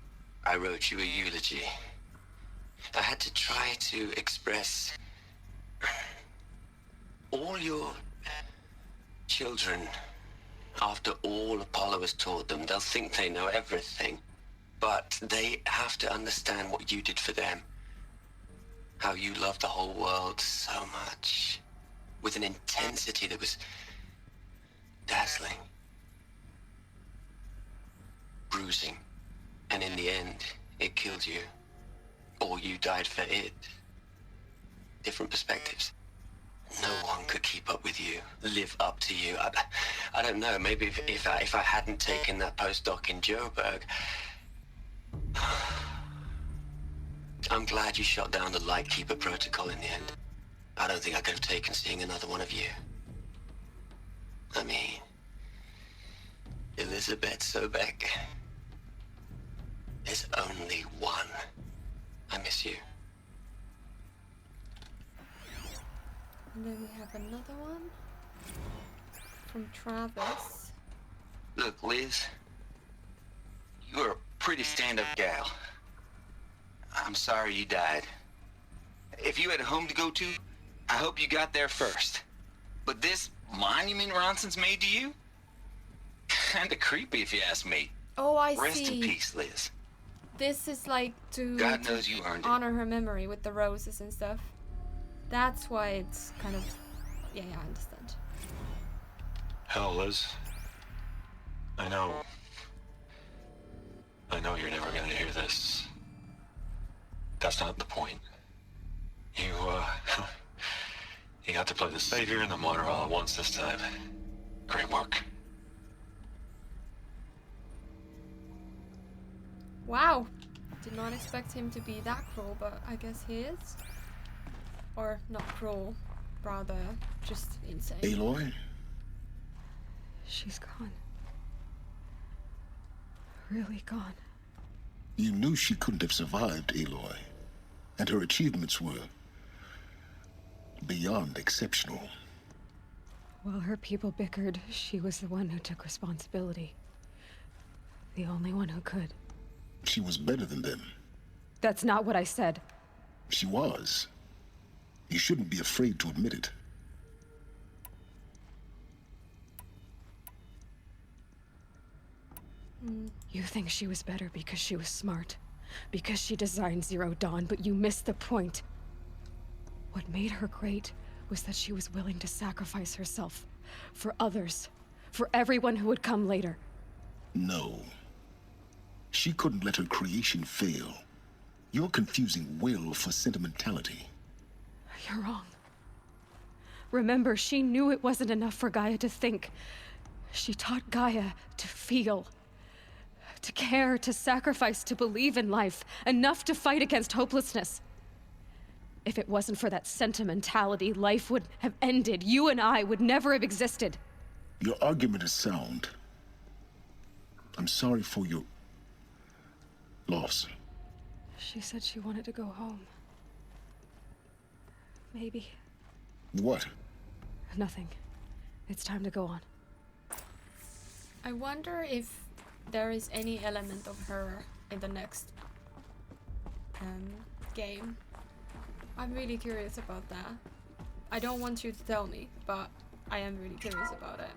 I wrote you a eulogy. I had to try to express all your children. After all Apollo has taught them, they'll think they know everything. But they have to understand what you did for them. How you loved the whole world so much. With an intensity that was dazzling. Bruising. And in the end, it killed you. Or you died for it. Different perspectives. No one could keep up with you, live up to you. I don't know. Maybe if I hadn't taken that postdoc in Joburg, I'm glad you shot down the Lightkeeper protocol in the end. I don't think I could have taken seeing another one of you. I mean, Elizabeth Sobek. There's only one. I miss you. And then we have another one from Travis. Look, Liz, you're a pretty stand-up gal. I'm sorry you died. If you had a home to go to, I hope you got there first. But this monument Ronson's made to you? Kinda creepy if you ask me. Oh, I Rest see. in peace, Liz. This is like to God knows you earned it. honor her memory with the roses and stuff. That's why it's kind of... Yeah, I understand. Hell, Liz. I know you're never gonna hear this. That's not the point. You, you got to play the savior and the martyr all at once this time. Great work. Wow! Did not expect him to be that cruel, but I guess he is. Or not cruel, rather just insane. Aloy? She's gone. Really gone. You knew she couldn't have survived, Aloy. And her achievements were beyond exceptional. While her people bickered, she was the one who took responsibility. The only one who could. She was better than them. That's not what I said. She was. You shouldn't be afraid to admit it. You think she was better because she was smart, because she designed Zero Dawn, but you missed the point. What made her great was that she was willing to sacrifice herself for others, for everyone who would come later. No. She couldn't let her creation fail. You're confusing will for sentimentality. You're wrong. Remember, she knew it wasn't enough for Gaia to think. She taught Gaia to feel. To care, to sacrifice, to believe in life, enough to fight against hopelessness. If it wasn't for that sentimentality, life would have ended. You and I would never have existed. Your argument is sound. I'm sorry for your loss. She said she wanted to go home. Maybe. What? Nothing. It's time to go on. I wonder if there is any element of her in the next game. I'm really curious about that. I don't want you to tell me, but I am really curious about it.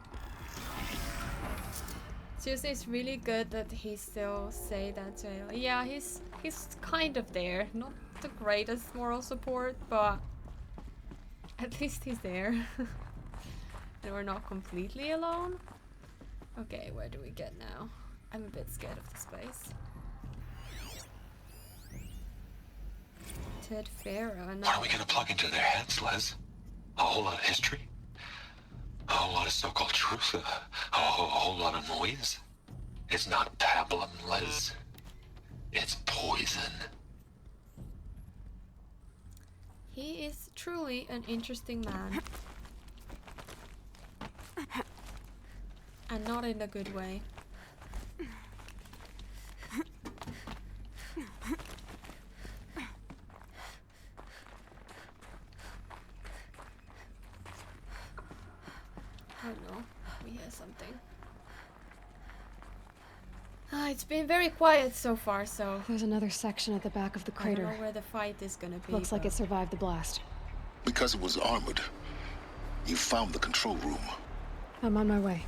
Seriously, it's really good that he still say that to her. Yeah, he's kind of there. Not the greatest moral support, but at least he's there. And we're not completely alone. Okay, where do we get now? I'm a bit scared of the space. Ted Farah. What are we gonna plug into their heads, Liz? A whole lot of history? A whole lot of so-called truth? A whole lot of noise? It's not pablum, Liz. It's poison. He is truly an interesting man. And not in a good way. Oh no, we hear something. It's been very quiet so far, so There's another section at the back of the I don't crater. know where the fight is gonna be. Looks like but- it survived the blast. Because it was armored, you found the control room. I'm on my way.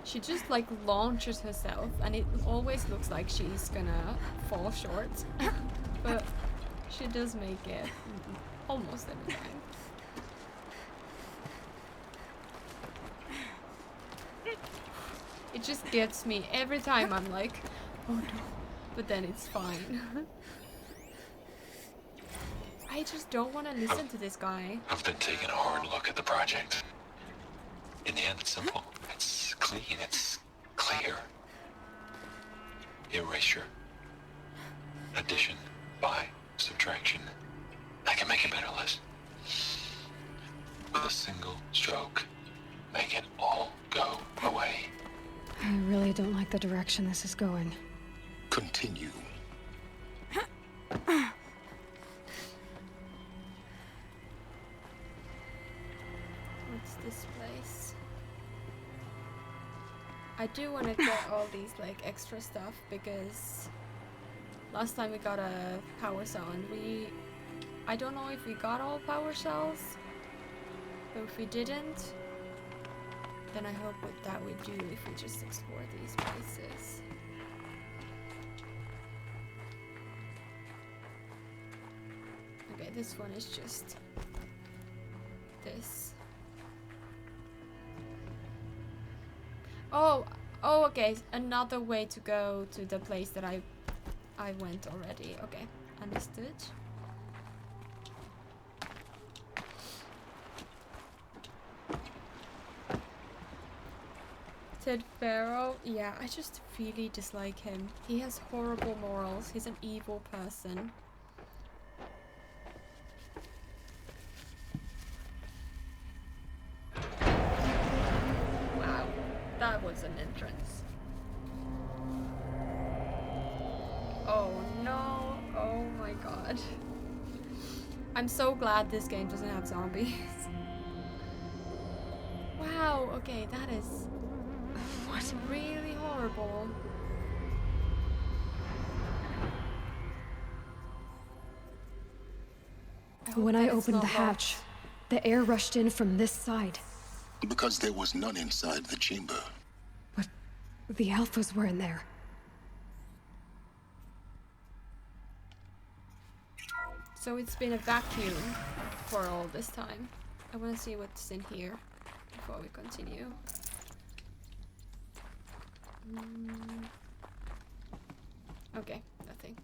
She just like launches herself, and it always looks like she's gonna fall short. But she does make it almost every time. It just gets me every time. I'm like, oh no, but then it's fine. I just don't want to listen to this guy. I've been taking a hard look at the project. In the end, it's simple. It's clean. It's clear. Erasure. Addition. By. Subtraction. I can make it better, Liz. With a single stroke. Make it all go away. I really don't like the direction this is going. Continue. What's this place? I do want to get all these like extra stuff because last time we got a power cell and I don't know if we got all power cells, but if we didn't, then I hope that we do if we just explore these places. Okay, this one is just this. Oh, okay, another way to go to the place that I went already. Okay, understood. Ted Pharaoh, yeah, I just really dislike him. He has horrible morals. He's an evil person. Wow, that was an entrance. Oh no, oh my god. I'm so glad this game doesn't have zombies. Wow, okay, that is... What's really horrible. When I opened the hatch, the air rushed in from this side. Because there was none inside the chamber. But the alphas were in there. So it's been a vacuum for all this time. I want to see what's in here before we continue. Okay, nothing.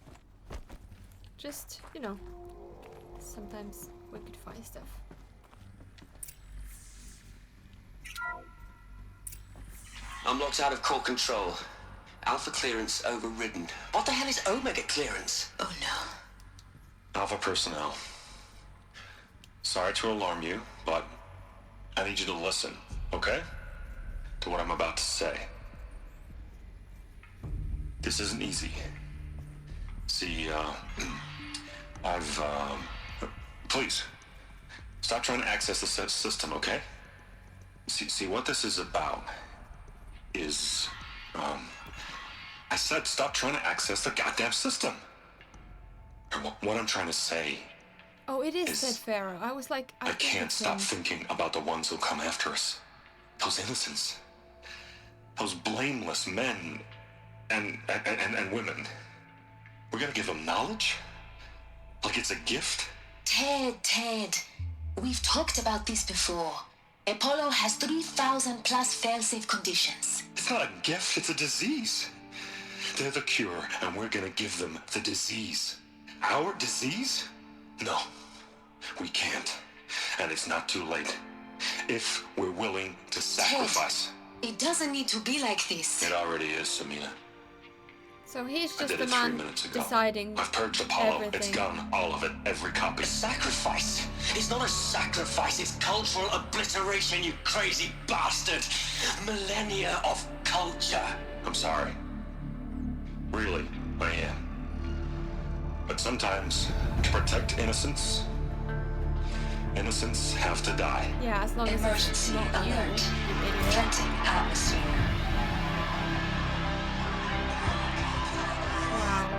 Just, you know, sometimes we could find stuff. I'm locked out of core control. Alpha clearance overridden. What the hell is Omega clearance? Oh no. Alpha personnel. Sorry to alarm you, but I need you to listen, okay? To what I'm about to say. This isn't easy. See, please, stop trying to access the system, okay? See, what this is about is, I said stop trying to access the goddamn system. What I'm trying to say... Oh, it is Ted Pharaoh. I was like... I can't stop thinking about the ones who come after us. Those innocents. Those blameless men and women. We're gonna give them knowledge? Like it's a gift? Ted. We've talked about this before. Apollo has 3,000 plus fail-safe conditions. It's not a gift, it's a disease. They're the cure, and we're gonna give them the disease. Our disease? No, we can't. And it's not too late. If we're willing to sacrifice. Ted, it doesn't need to be like this. It already is, Samina. So he's I just did the it 3 man minutes ago. deciding I've purged Apollo. everything. It's gone. All of it. Every copy. A sacrifice? It's not a sacrifice, it's cultural obliteration, you crazy bastard! Millennia of culture! I'm sorry. Really, I am. But sometimes, to protect innocence, innocents have to die. Yeah, as long as it's Emergency not you, alert. you idiot. Venting atmosphere. Wow.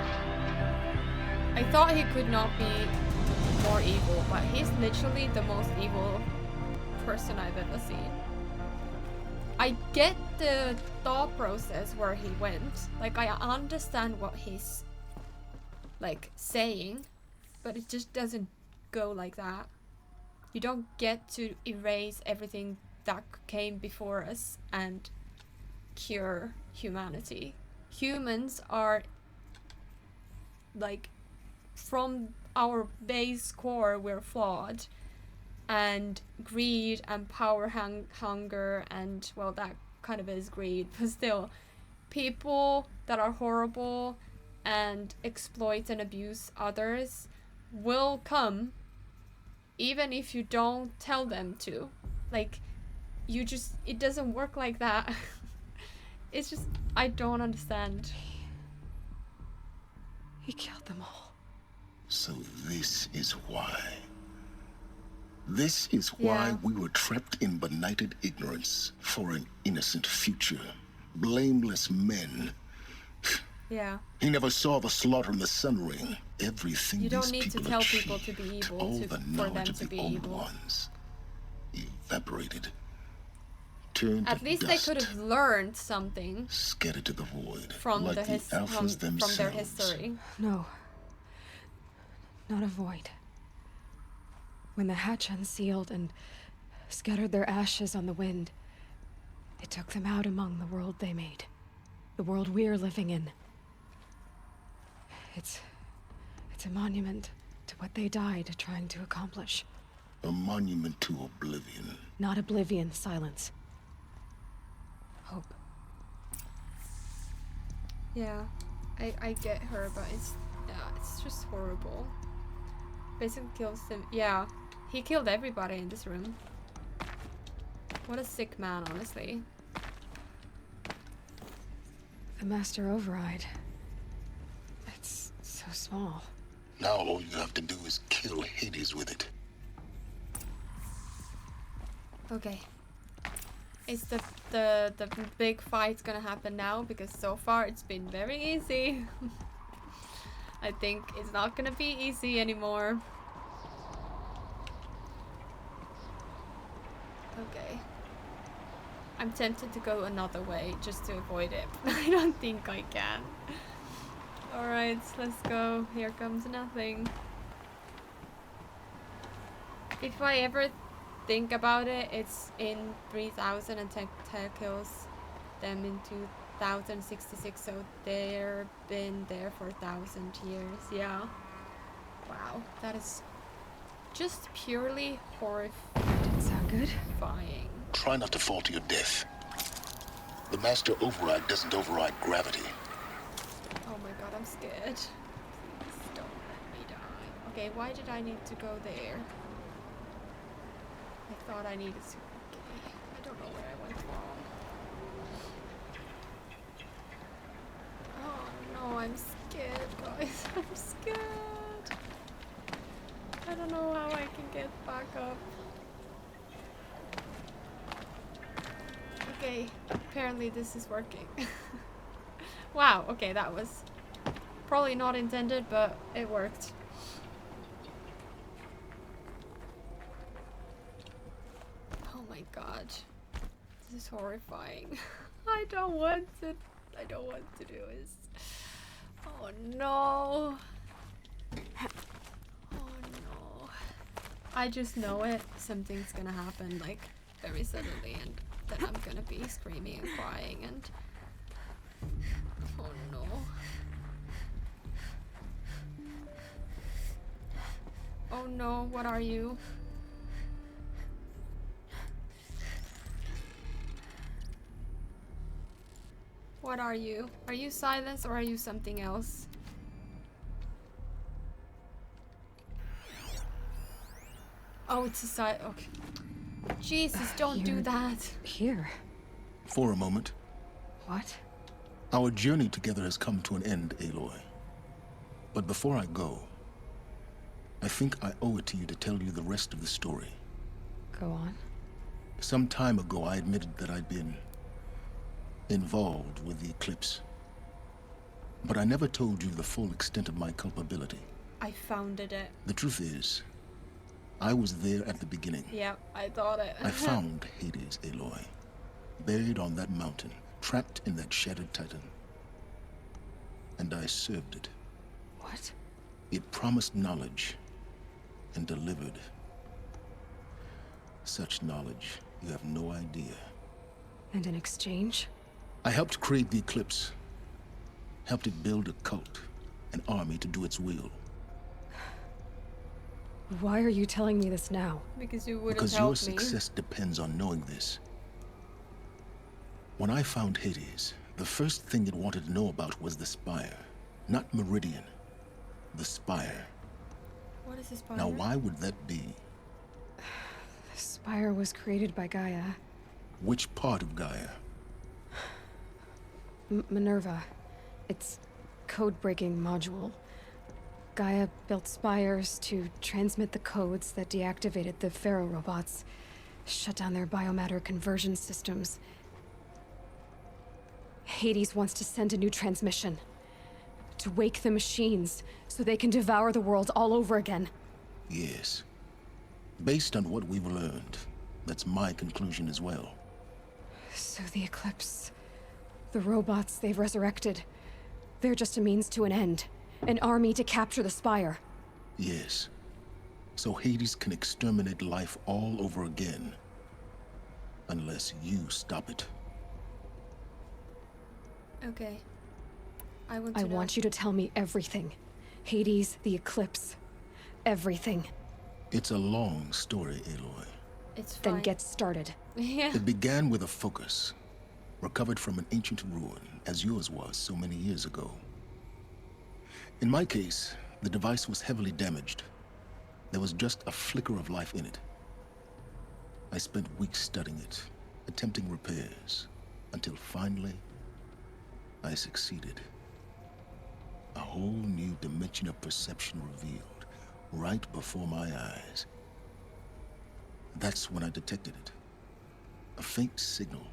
I thought he could not be more evil, but he's literally the most evil person I've ever seen. I get the thought process where he went. Like, I understand what he's, like, saying, but it just doesn't go like that. You don't get to erase everything that came before us and cure humanity. Humans are, like, from our base core, we're flawed. And greed and power hunger and, well, that kind of is greed, but still, people that are horrible and exploit and abuse others will come even if you don't tell them to. Like, you just, it doesn't work like that. It's just, I don't understand. He killed them all. So this is why. This is why we were trapped in benighted ignorance for an innocent future. Blameless men. Yeah. He never saw the slaughter in the Sun Ring. Everything you don't these need to people tell achieved, people to be evil all to, the for knowledge them of to the be old evil. ones evaporated. Turned At to least dust, they could have learned something scattered to the void, from like the alphas from themselves. their history. No. Not a void. When the hatch unsealed and scattered their ashes on the wind, it took them out among the world they made. The world we're living in. It's a monument to what they died trying to accomplish. A monument to oblivion. Not oblivion, Sylens. Hope. Yeah, I get her, but it's just horrible. Basically kills them. Yeah, he killed everybody in this room. What a sick man, honestly. The Master Override. It's so small. Now all you have to do is kill Hades with it. Okay. Is the big fight gonna happen now? Because so far it's been very easy. I think it's not gonna be easy anymore. Okay. I'm tempted to go another way just to avoid it. I don't think I can. Alright, let's go. Here comes nothing. If I ever think about it, it's in 3000 and Tech kills them in 2066, so they've been there for 1,000 years. Yeah. Wow, that is just purely horrifying. Didn't sound good. Try not to fall to your death. The Master Override doesn't override gravity. Oh my god, I'm scared. Please don't let me die. Okay, why did I need to go there? I thought I needed to. Okay, I don't know where I went wrong. Oh no, I'm scared, guys. I'm scared. I don't know how I can get back up. Okay, apparently this is working. Wow, okay, that was probably not intended, but it worked. Oh my god. This is horrifying. I don't want to do this. Oh no. Oh no. I just know it. Something's gonna happen, like, very suddenly, and then I'm gonna be screaming and crying and... Oh no. Oh no, what are you? What are you? Are you Sylens or are you something else? Oh, it's a okay. Jesus, don't do that. Here. For a moment. What? Our journey together has come to an end, Aloy. But before I go, I think I owe it to you to tell you the rest of the story. Go on. Some time ago, I admitted that I'd been involved with the eclipse. But I never told you the full extent of my culpability. I founded it. The truth is, I was there at the beginning. Yep, I thought it. I found Hades, Aloy, buried on that mountain, trapped in that shattered titan. And I served it. What? It promised knowledge and delivered. Such knowledge, you have no idea. And in exchange? I helped create the eclipse. Helped it build a cult, an army to do its will. Why are you telling me this now? Because you wouldn't Because help your me. success depends on knowing this. When I found Hades, the first thing it wanted to know about was the Spire. Not Meridian. The Spire. What is this Spire? Now, why would that be? The Spire was created by Gaia. Which part of Gaia? Minerva. It's code-breaking module. Gaia built spires to transmit the codes that deactivated the Pharaoh robots, shut down their biomatter conversion systems. Hades wants to send a new transmission. To wake the machines, so they can devour the world all over again. Yes. Based on what we've learned, that's my conclusion as well. So the Eclipse, the robots they've resurrected, they're just a means to an end. An army to capture the Spire. Yes. So Hades can exterminate life all over again. Unless you stop it. Okay. I want you to tell me everything. Hades, the Eclipse, everything. It's a long story, Aloy. It's fine. Then get started. Yeah. It began with a focus, recovered from an ancient ruin, as yours was so many years ago. In my case, the device was heavily damaged. There was just a flicker of life in it. I spent weeks studying it, attempting repairs, until finally, I succeeded. A whole new dimension of perception revealed, right before my eyes. That's when I detected it. A faint signal.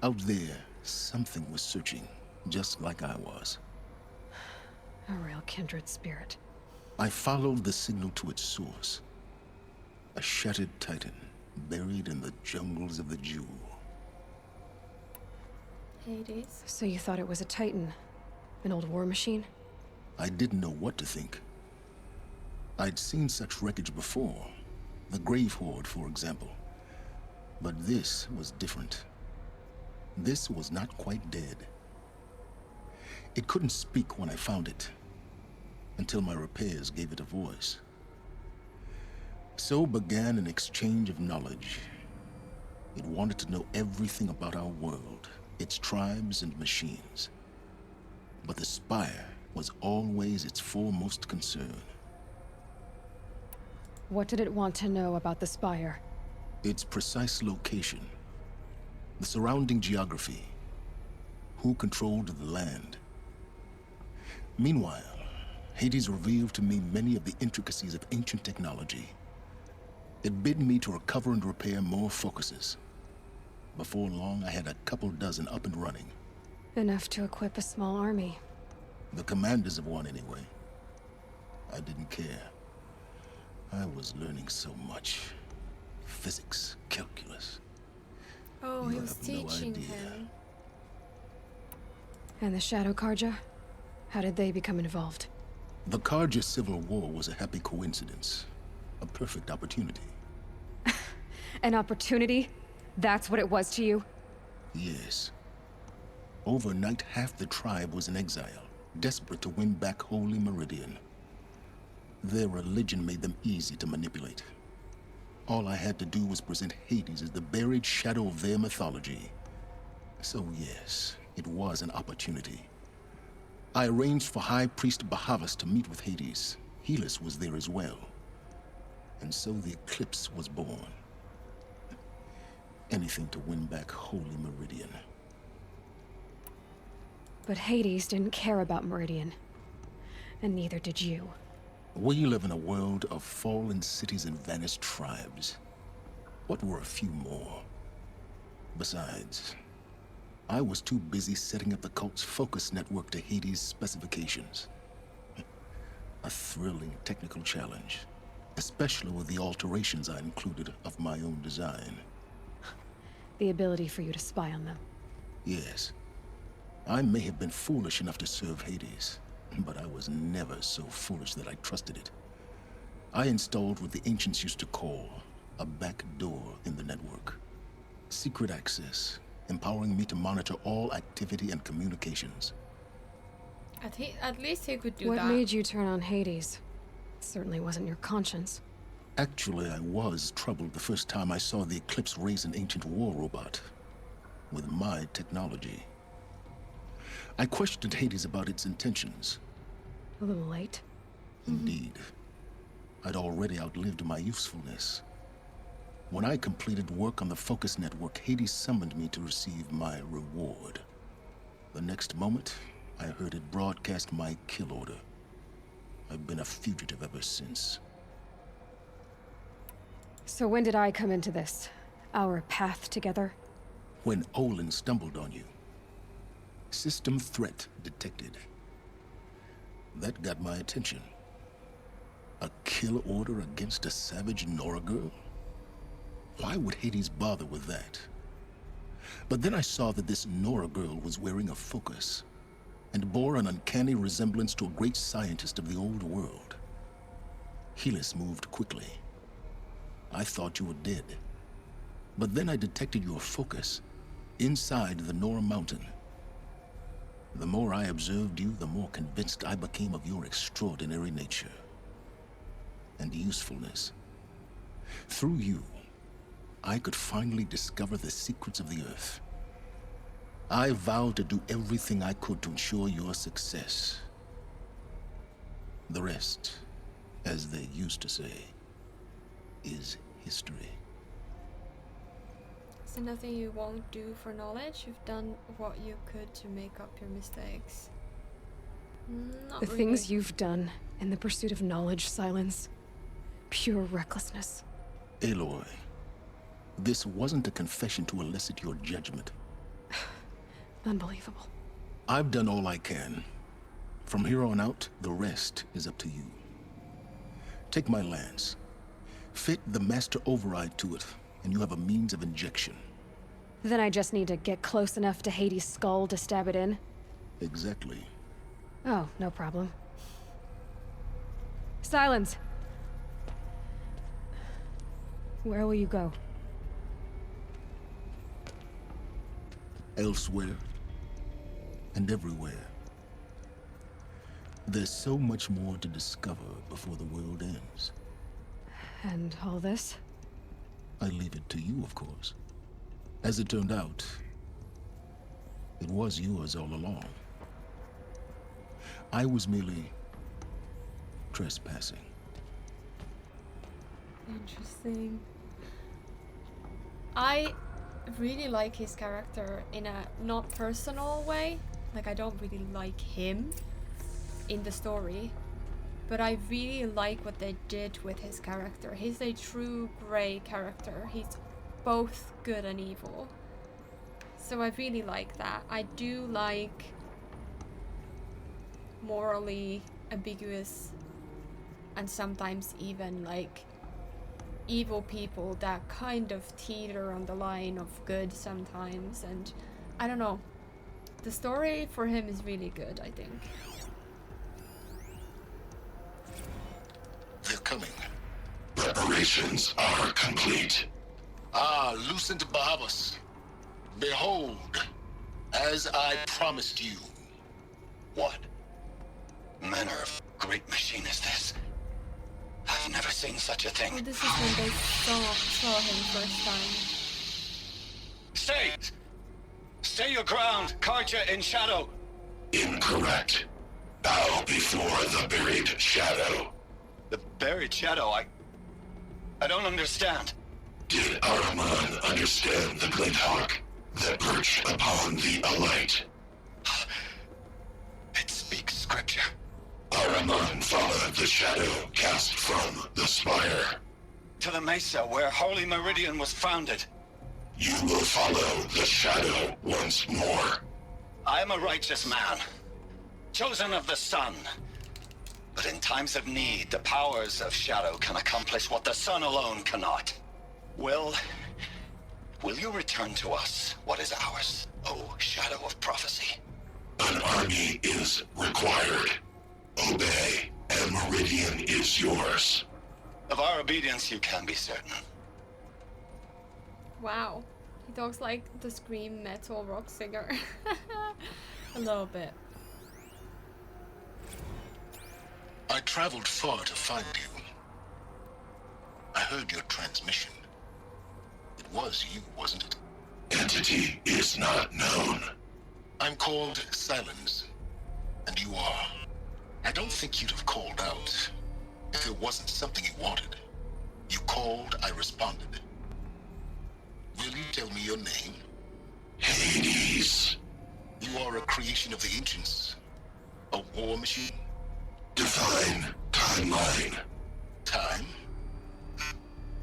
Out there, something was searching, just like I was. A real kindred spirit. I followed the signal to its source. A shattered titan, buried in the jungles of the Jewel. Hades. So you thought it was a titan? An old war machine? I didn't know what to think. I'd seen such wreckage before. The Grave Horde, for example. But this was different. This was not quite dead. It couldn't speak when I found it, until my repairs gave it a voice. So began an exchange of knowledge. It wanted to know everything about our world, its tribes and machines. But the Spire was always its foremost concern. What did it want to know about the Spire? Its precise location, the surrounding geography, who controlled the land. Meanwhile, Hades revealed to me many of the intricacies of ancient technology. It bid me to recover and repair more focuses. Before long, I had a couple dozen up and running. Enough to equip a small army. The commanders of one, anyway. I didn't care. I was learning so much. Physics, calculus. Oh, he You was have no teaching idea. him. And the Shadow Karja? How did they become involved? The Karja Civil War was a happy coincidence. A perfect opportunity. An opportunity? That's what it was to you? Yes. Overnight, half the tribe was in exile, desperate to win back Holy Meridian. Their religion made them easy to manipulate. All I had to do was present Hades as the buried shadow of their mythology. So yes, it was an opportunity. I arranged for High Priest Bahavas to meet with Hades. Helis was there as well. And so the Eclipse was born. Anything to win back Holy Meridian. But Hades didn't care about Meridian. And neither did you. We live in a world of fallen cities and vanished tribes. What were a few more? Besides, I was too busy setting up the cult's focus network to Hades' specifications. A thrilling technical challenge, especially with the alterations I included of my own design. The ability for you to spy on them. Yes. I may have been foolish enough to serve Hades, but I was never so foolish that I trusted it. I installed what the ancients used to call a back door in the network. Secret access, empowering me to monitor all activity and communications. At least he could do What that. made you turn on Hades? certainly wasn't your conscience. Actually, I was troubled the first time I saw the Eclipse raise an ancient war robot with my technology. I questioned Hades about its intentions. A little late. Indeed. I'd already outlived my usefulness. When I completed work on the Focus Network, Hades summoned me to receive my reward. The next moment, I heard it broadcast my kill order. I've been a fugitive ever since. So when did I come into this? Our path together? When Olin stumbled on you. System threat detected. That got my attention. A kill order against a savage Nora girl? Why would Hades bother with that? But then I saw that this Nora girl was wearing a focus and bore an uncanny resemblance to a great scientist of the old world. Helis moved quickly. I thought you were dead. But then I detected your focus inside the Nora mountain. The more I observed you, the more convinced I became of your extraordinary nature and usefulness. Through you, I could finally discover the secrets of the Earth. I vowed to do everything I could to ensure your success. The rest, as they used to say, is history. Is there nothing you won't do for knowledge? You've done what you could to make up your mistakes. Not The really. things you've done in the pursuit of knowledge, Sylens. Pure recklessness. Aloy, this wasn't a confession to elicit your judgment. Unbelievable. I've done all I can. From here on out, the rest is up to you. Take my lance. Fit the master override to it, and you have a means of injection. Then I just need to get close enough to Hades' skull to stab it in? Exactly. Oh, no problem. Sylens! Where will you go? Elsewhere. And everywhere. There's so much more to discover before the world ends. And all this? I leave it to you, of course. As it turned out, it was yours all along. I was merely trespassing. Interesting. I really like his character in a not personal way. Like, I don't really like him in the story, but I really like what they did with his character. He's a true gray character. He's both good and evil. So I really like that. I do like morally ambiguous and sometimes even like evil people that kind of teeter on the line of good sometimes, and I don't know. The story for him is really good, I think. They're coming. Preparations are complete. Ah, Lucent Bahavas. Behold, as I promised you. What manner of great machine is this? I've never seen such a Oh, thing. this is when they saw him first time. Stay! Stay your ground, Karja in shadow! Incorrect. Bow before the buried shadow. The buried shadow, I don't understand. Did Araman understand the glint hawk that perched upon the alight? It speaks scripture. Araman followed the shadow cast from the spire. To the mesa where Holy Meridian was founded. You will follow the shadow once more. I am a righteous man, chosen of the sun. But in times of need, the powers of shadow can accomplish what the sun alone cannot. Will you return to us what is ours, O shadow of prophecy? An army is required. Obey, and Meridian is yours. Of our obedience you can be certain. Wow. He talks like the scream metal rock singer. A little bit. I traveled far to find you. I heard your transmission. It was you, wasn't it? Entity is not known. I'm called Sylens, and you are. I don't think you'd have called out if it wasn't something you wanted. You called, I responded. Will you tell me your name? Hades. You are a creation of the ancients. A war machine? Define timeline. Time?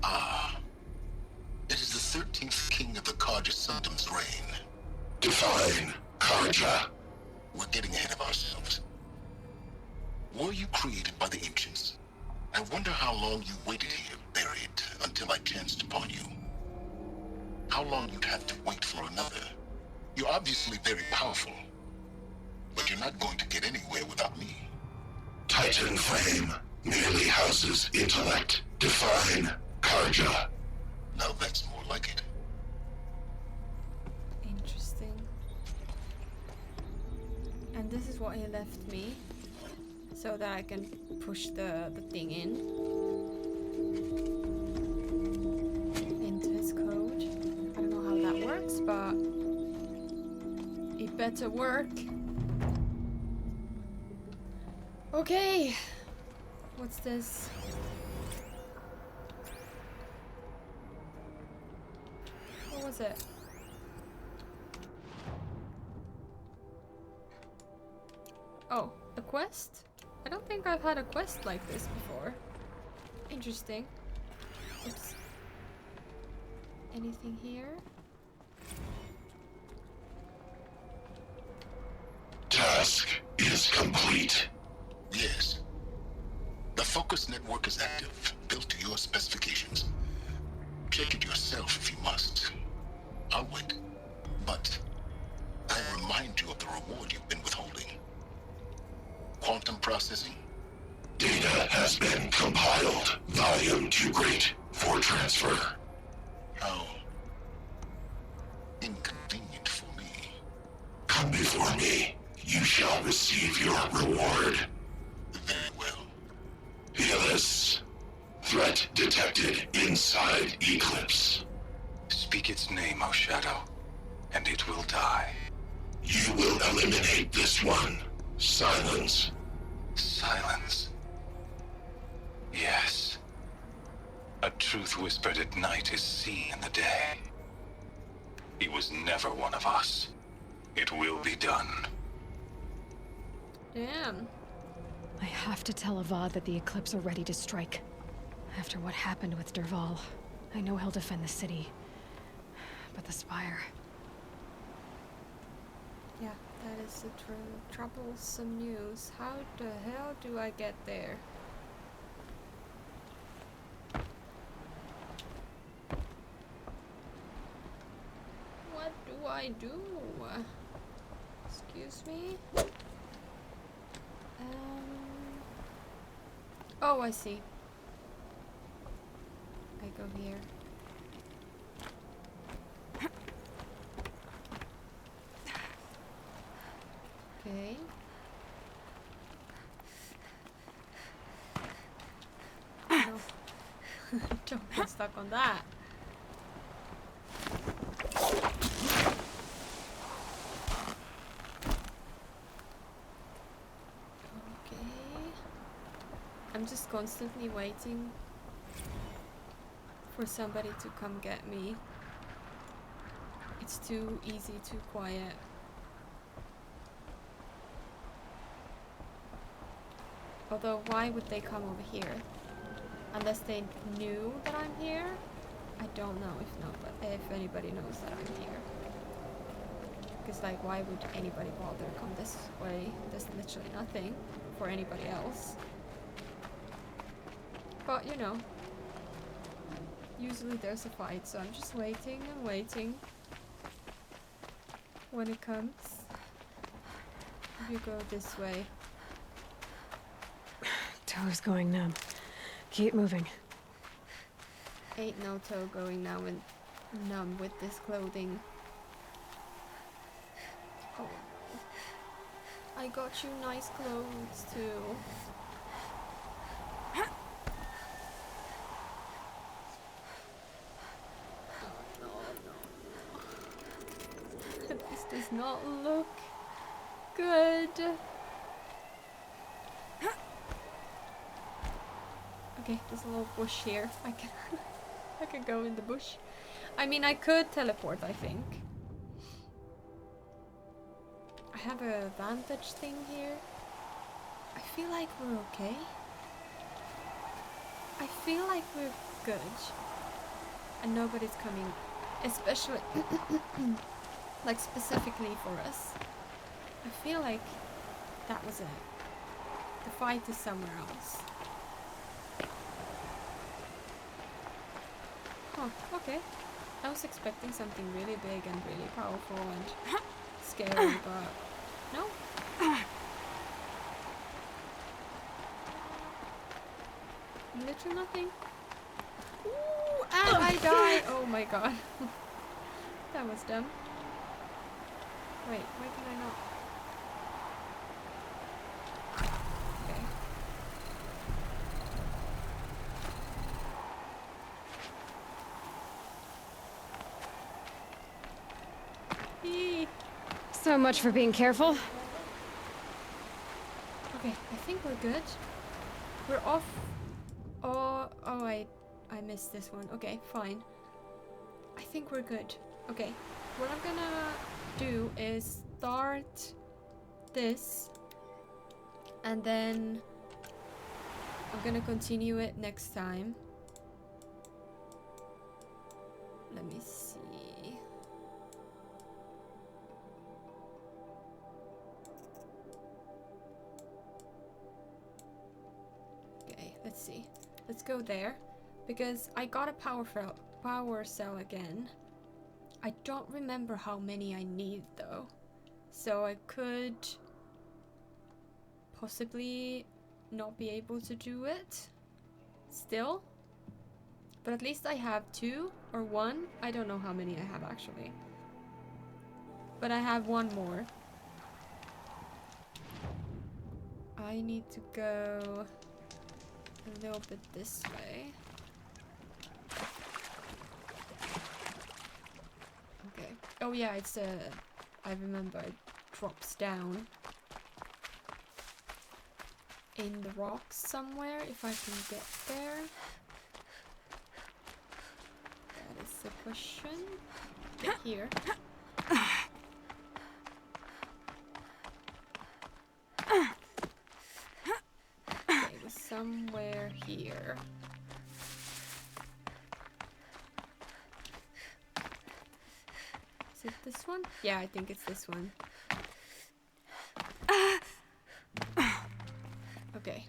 Ah. It is the 13th king of the Karja Sundam's reign. Define Karja. We're getting ahead of ourselves. Were you created by the ancients? I wonder how long you waited here, buried, until I chanced upon you. How long you'd have to wait for another. You're obviously very powerful, but you're not going to get anywhere without me. Titan flame merely houses intellect. Define Karja. Now that's more like it. Interesting. And this is what he left me, so that I can push the thing into his code. I don't know how that works, but it better work. Okay, what's this? What was it? Oh, a quest? I don't think I've had a quest like this before. Interesting. Oops. Anything here? Task is complete. Yes. The focus network is active, built to your specifications. Check it yourself if you must. I'll wait. But I remind you of the reward you've been withholding. Quantum processing? Data has been compiled. Volume too great for transfer. How inconvenient for me. Come before me. You shall receive your reward. Very well. Fearless. Threat detected inside Eclipse. Speak its name, O Shadow, and it will die. You will eliminate this one. Silence. Silence. Yes. A truth whispered at night is seen in the day. He was never one of us. It will be done. Damn. I have to tell Avad that the Eclipse are ready to strike. After what happened with Derval, I know he'll defend the city. But the Spire... Yeah, that is the troublesome news. How the hell do I get there? What do I do? Excuse me? Oh, I see. I go here. Okay. No. Don't get stuck on that. Okay. I'm just constantly waiting for somebody to come get me. It's too easy, too quiet. Although, why would they come over here? Unless they knew that I'm here? I don't know if anybody knows that I'm here. Because, like, why would anybody bother come this way? There's literally nothing for anybody else. But, you know, usually there's a fight, so I'm just waiting and waiting. When it comes, you go this way. Toe's going numb. Keep moving. Ain't no toe going now and numb with this clothing. Oh, I got you nice clothes too. not look good. Okay, there's a little bush here. I can go in the bush. I mean, I could teleport, I think. I have a vantage thing here. I feel like we're okay. I feel like we're good. And nobody's coming, especially like specifically for us. I feel like that was it. The fight is somewhere else. Oh, okay. I was expecting something really big and really powerful and scary, but no. Literally nothing. Ooh, and I died! Oh my god. That was dumb. Wait, why can I not? Okay. So much for being careful. Okay, I think we're good. We're off. Oh, I missed this one. Okay, fine. I think we're good. Okay, what I'm gonna do is start this, and then I'm gonna continue it next time. Let me see. Let's see. Let's go there, because I got a power cell again. I don't remember how many I need though, so I could possibly not be able to do it still, but at least I have 2 or 1. I don't know how many I have actually, but I have 1 more. I need to go a little bit this way. Okay. Oh yeah, it's I remember it drops down in the rocks somewhere, if I can get there. That is the question. Get here. It was somewhere here. Is it this one? Yeah, I think it's this one. Okay.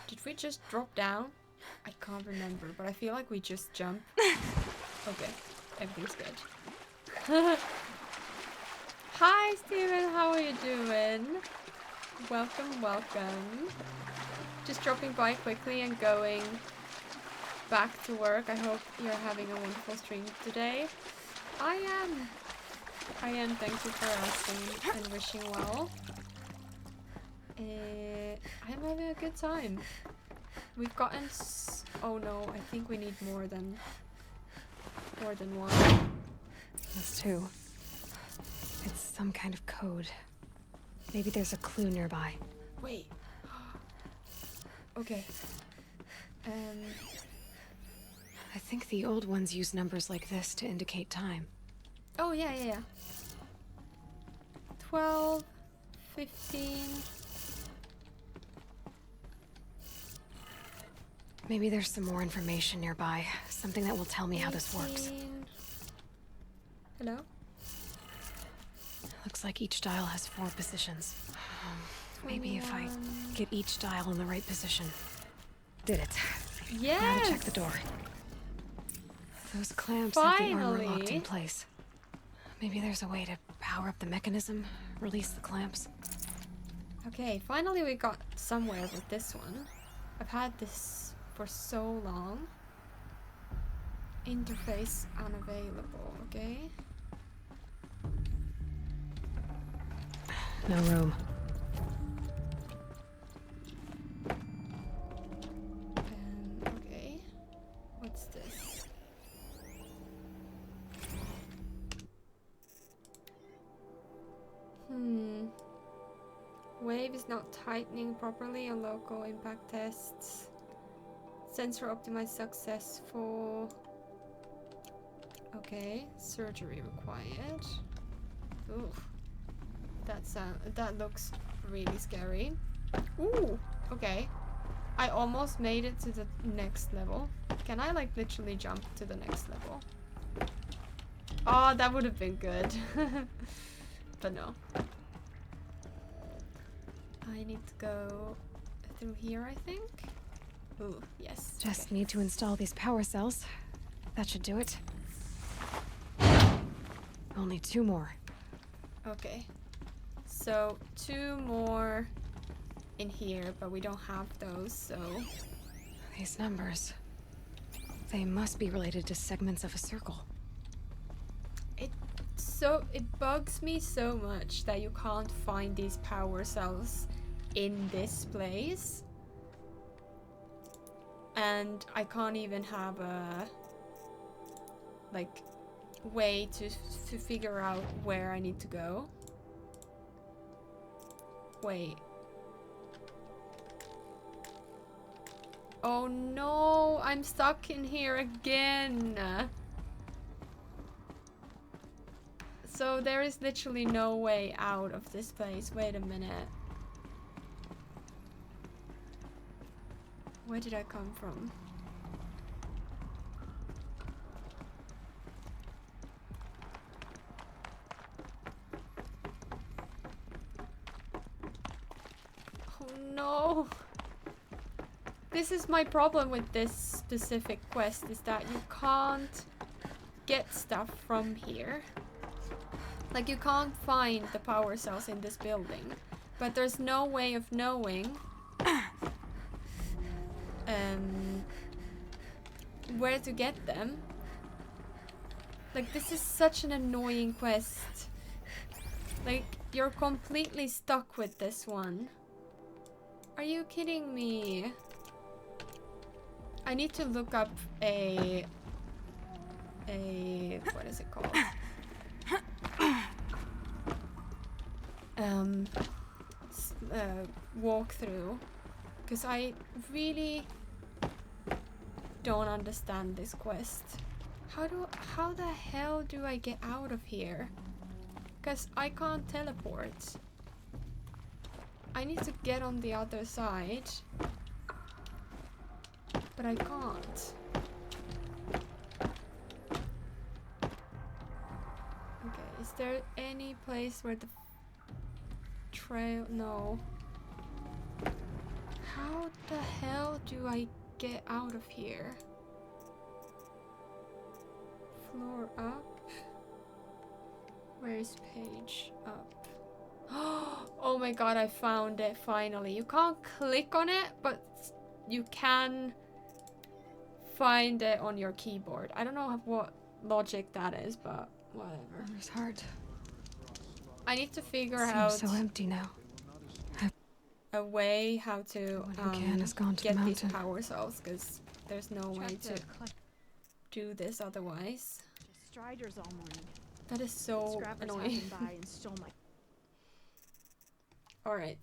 Did we just drop down? I can't remember, but I feel like we just jumped. Okay, everything's good. Hi, Steven, how are you doing? Welcome, welcome. Just dropping by quickly and going back to work. I hope you're having a wonderful stream today. I am. Thank you for asking and wishing well. I'm having a good time. We've gotten. Oh no, I think we need more than one. That's 2. It's some kind of code. Maybe there's a clue nearby. Wait. Okay. I think the old ones use numbers like this to indicate time. Oh yeah. 12, 15. Maybe there's some more information nearby. Something that will tell me how this works. Hello? Looks like each dial has 4 positions. Maybe if I get each dial in the right position. Did it. Yes! Now to check the door. Those clamps Finally. have the armor locked in place. Maybe there's a way to power up the mechanism, release the clamps. Okay, finally we got somewhere with this one. I've had this for so long. Interface unavailable, okay? No room. Okay. What's this? is not tightening properly on local impact tests. Sensor optimized successful. Okay, surgery required. Ooh, that looks really scary. Ooh, okay. I almost made it to the next level. Can I like literally jump to the next level? Oh, that would have been good. But no. I need to go through here, I think. Ooh, yes. Just need to install these power cells. That should do it. Only 2 more. Okay. So 2 more in here, but we don't have those, so... These numbers. They must be related to segments of a circle. It bugs me so much that you can't find these power cells in this place. And I can't even have a like way to figure out where I need to go. Wait. Oh no, I'm stuck in here again. So there is literally no way out of this place. Wait a minute. Where did I come from? Oh no. This is my problem with this specific quest, is that you can't get stuff from here. Like, you can't find the power cells in this building, but there's no way of knowing where to get them. Like, this is such an annoying quest. Like, you're completely stuck with this one. Are you kidding me? I need to look up a what is it called? Walkthrough, because I really don't understand this quest. How the hell do I get out of here? Because I can't teleport. I need to get on the other side, but I can't. Okay, is there any place where the trail? No. How the hell do I get out of here? Floor up. Where is page up? Oh my god, I found it finally. You can't click on it, but you can find it on your keyboard. I don't know what logic that is, but whatever. It's hard. I need to figure out so empty now. a way how to get these mountain. power cells, because there's no way to do this otherwise. Striders all morning. That is so annoying. Alright,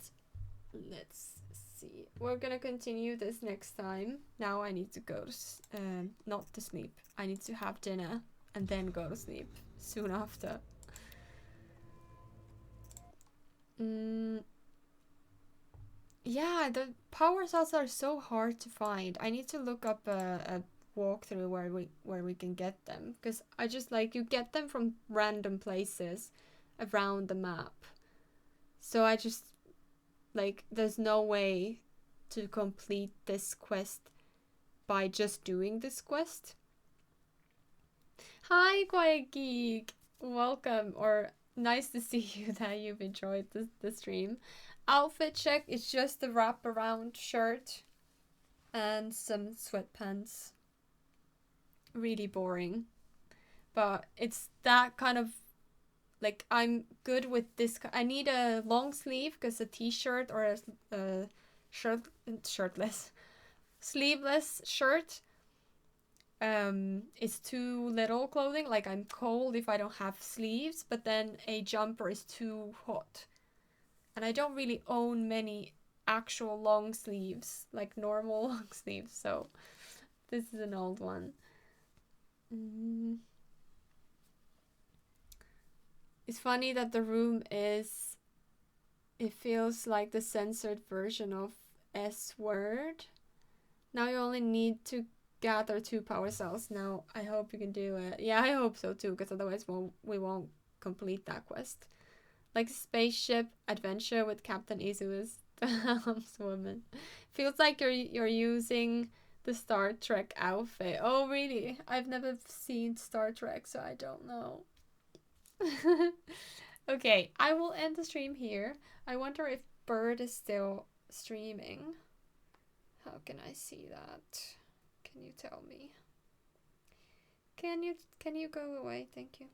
let's see. We're gonna continue this next time. Now I need to go to, not to sleep. I need to have dinner and then go to sleep soon after. Yeah, the power cells are so hard to find. I need to look up a walkthrough where we can get them, because I just like, you get them from random places around the map. So I just like, there's no way to complete this quest by just doing this quest. Hi, Quiet Geek! Welcome, or nice to see you that you've enjoyed the stream. Outfit check is just a wraparound shirt and some sweatpants. Really boring. But it's that kind of, like, I'm good with this. I need a long sleeve, because a t-shirt or a sleeveless shirt is too little clothing. Like, I'm cold if I don't have sleeves, but then a jumper is too hot. And I don't really own many actual long sleeves, like normal long sleeves, so this is an old one. It's funny that the room is, it feels like the censored version of S Word. Now you only need to gather 2 power cells. Now I hope you can do it. Yeah, I hope so too, because otherwise we won't complete that quest. Like spaceship adventure with Captain Izu as the helmswoman. Feels like you're using the Star Trek outfit. Oh really? I've never seen Star Trek, so I don't know. Okay, I will end the stream here. I wonder if Bird is still streaming. How can I see that? Can you tell me? Can you go away? Thank you.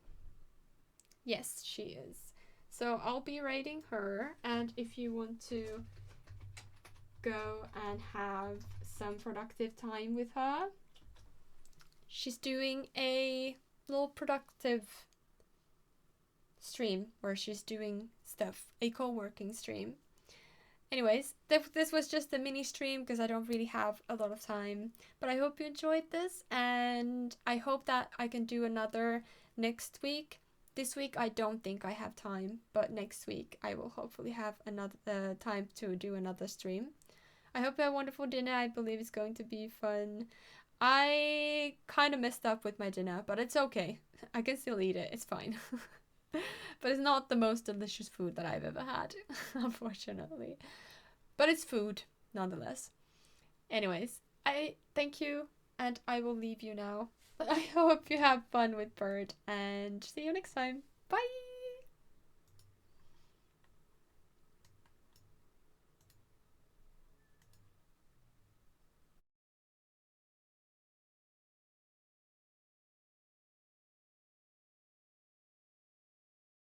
Yes, she is. So I'll be rating her, and if you want to go and have some productive time with her, she's doing a little productive stream where she's doing stuff, a co-working stream. Anyways, this was just a mini stream because I don't really have a lot of time, but I hope you enjoyed this, and I hope that I can do another next week. This week I don't think I have time, but next week I will hopefully have another time to do another stream. I hope you have a wonderful dinner. I believe it's going to be fun. I kind of messed up with my dinner, but it's okay. I can still eat it. It's fine. But it's not the most delicious food that I've ever had, unfortunately. But it's food, nonetheless. Anyways, I thank you, and I will leave you now. I hope you have fun with Bird, and see you next time. Bye!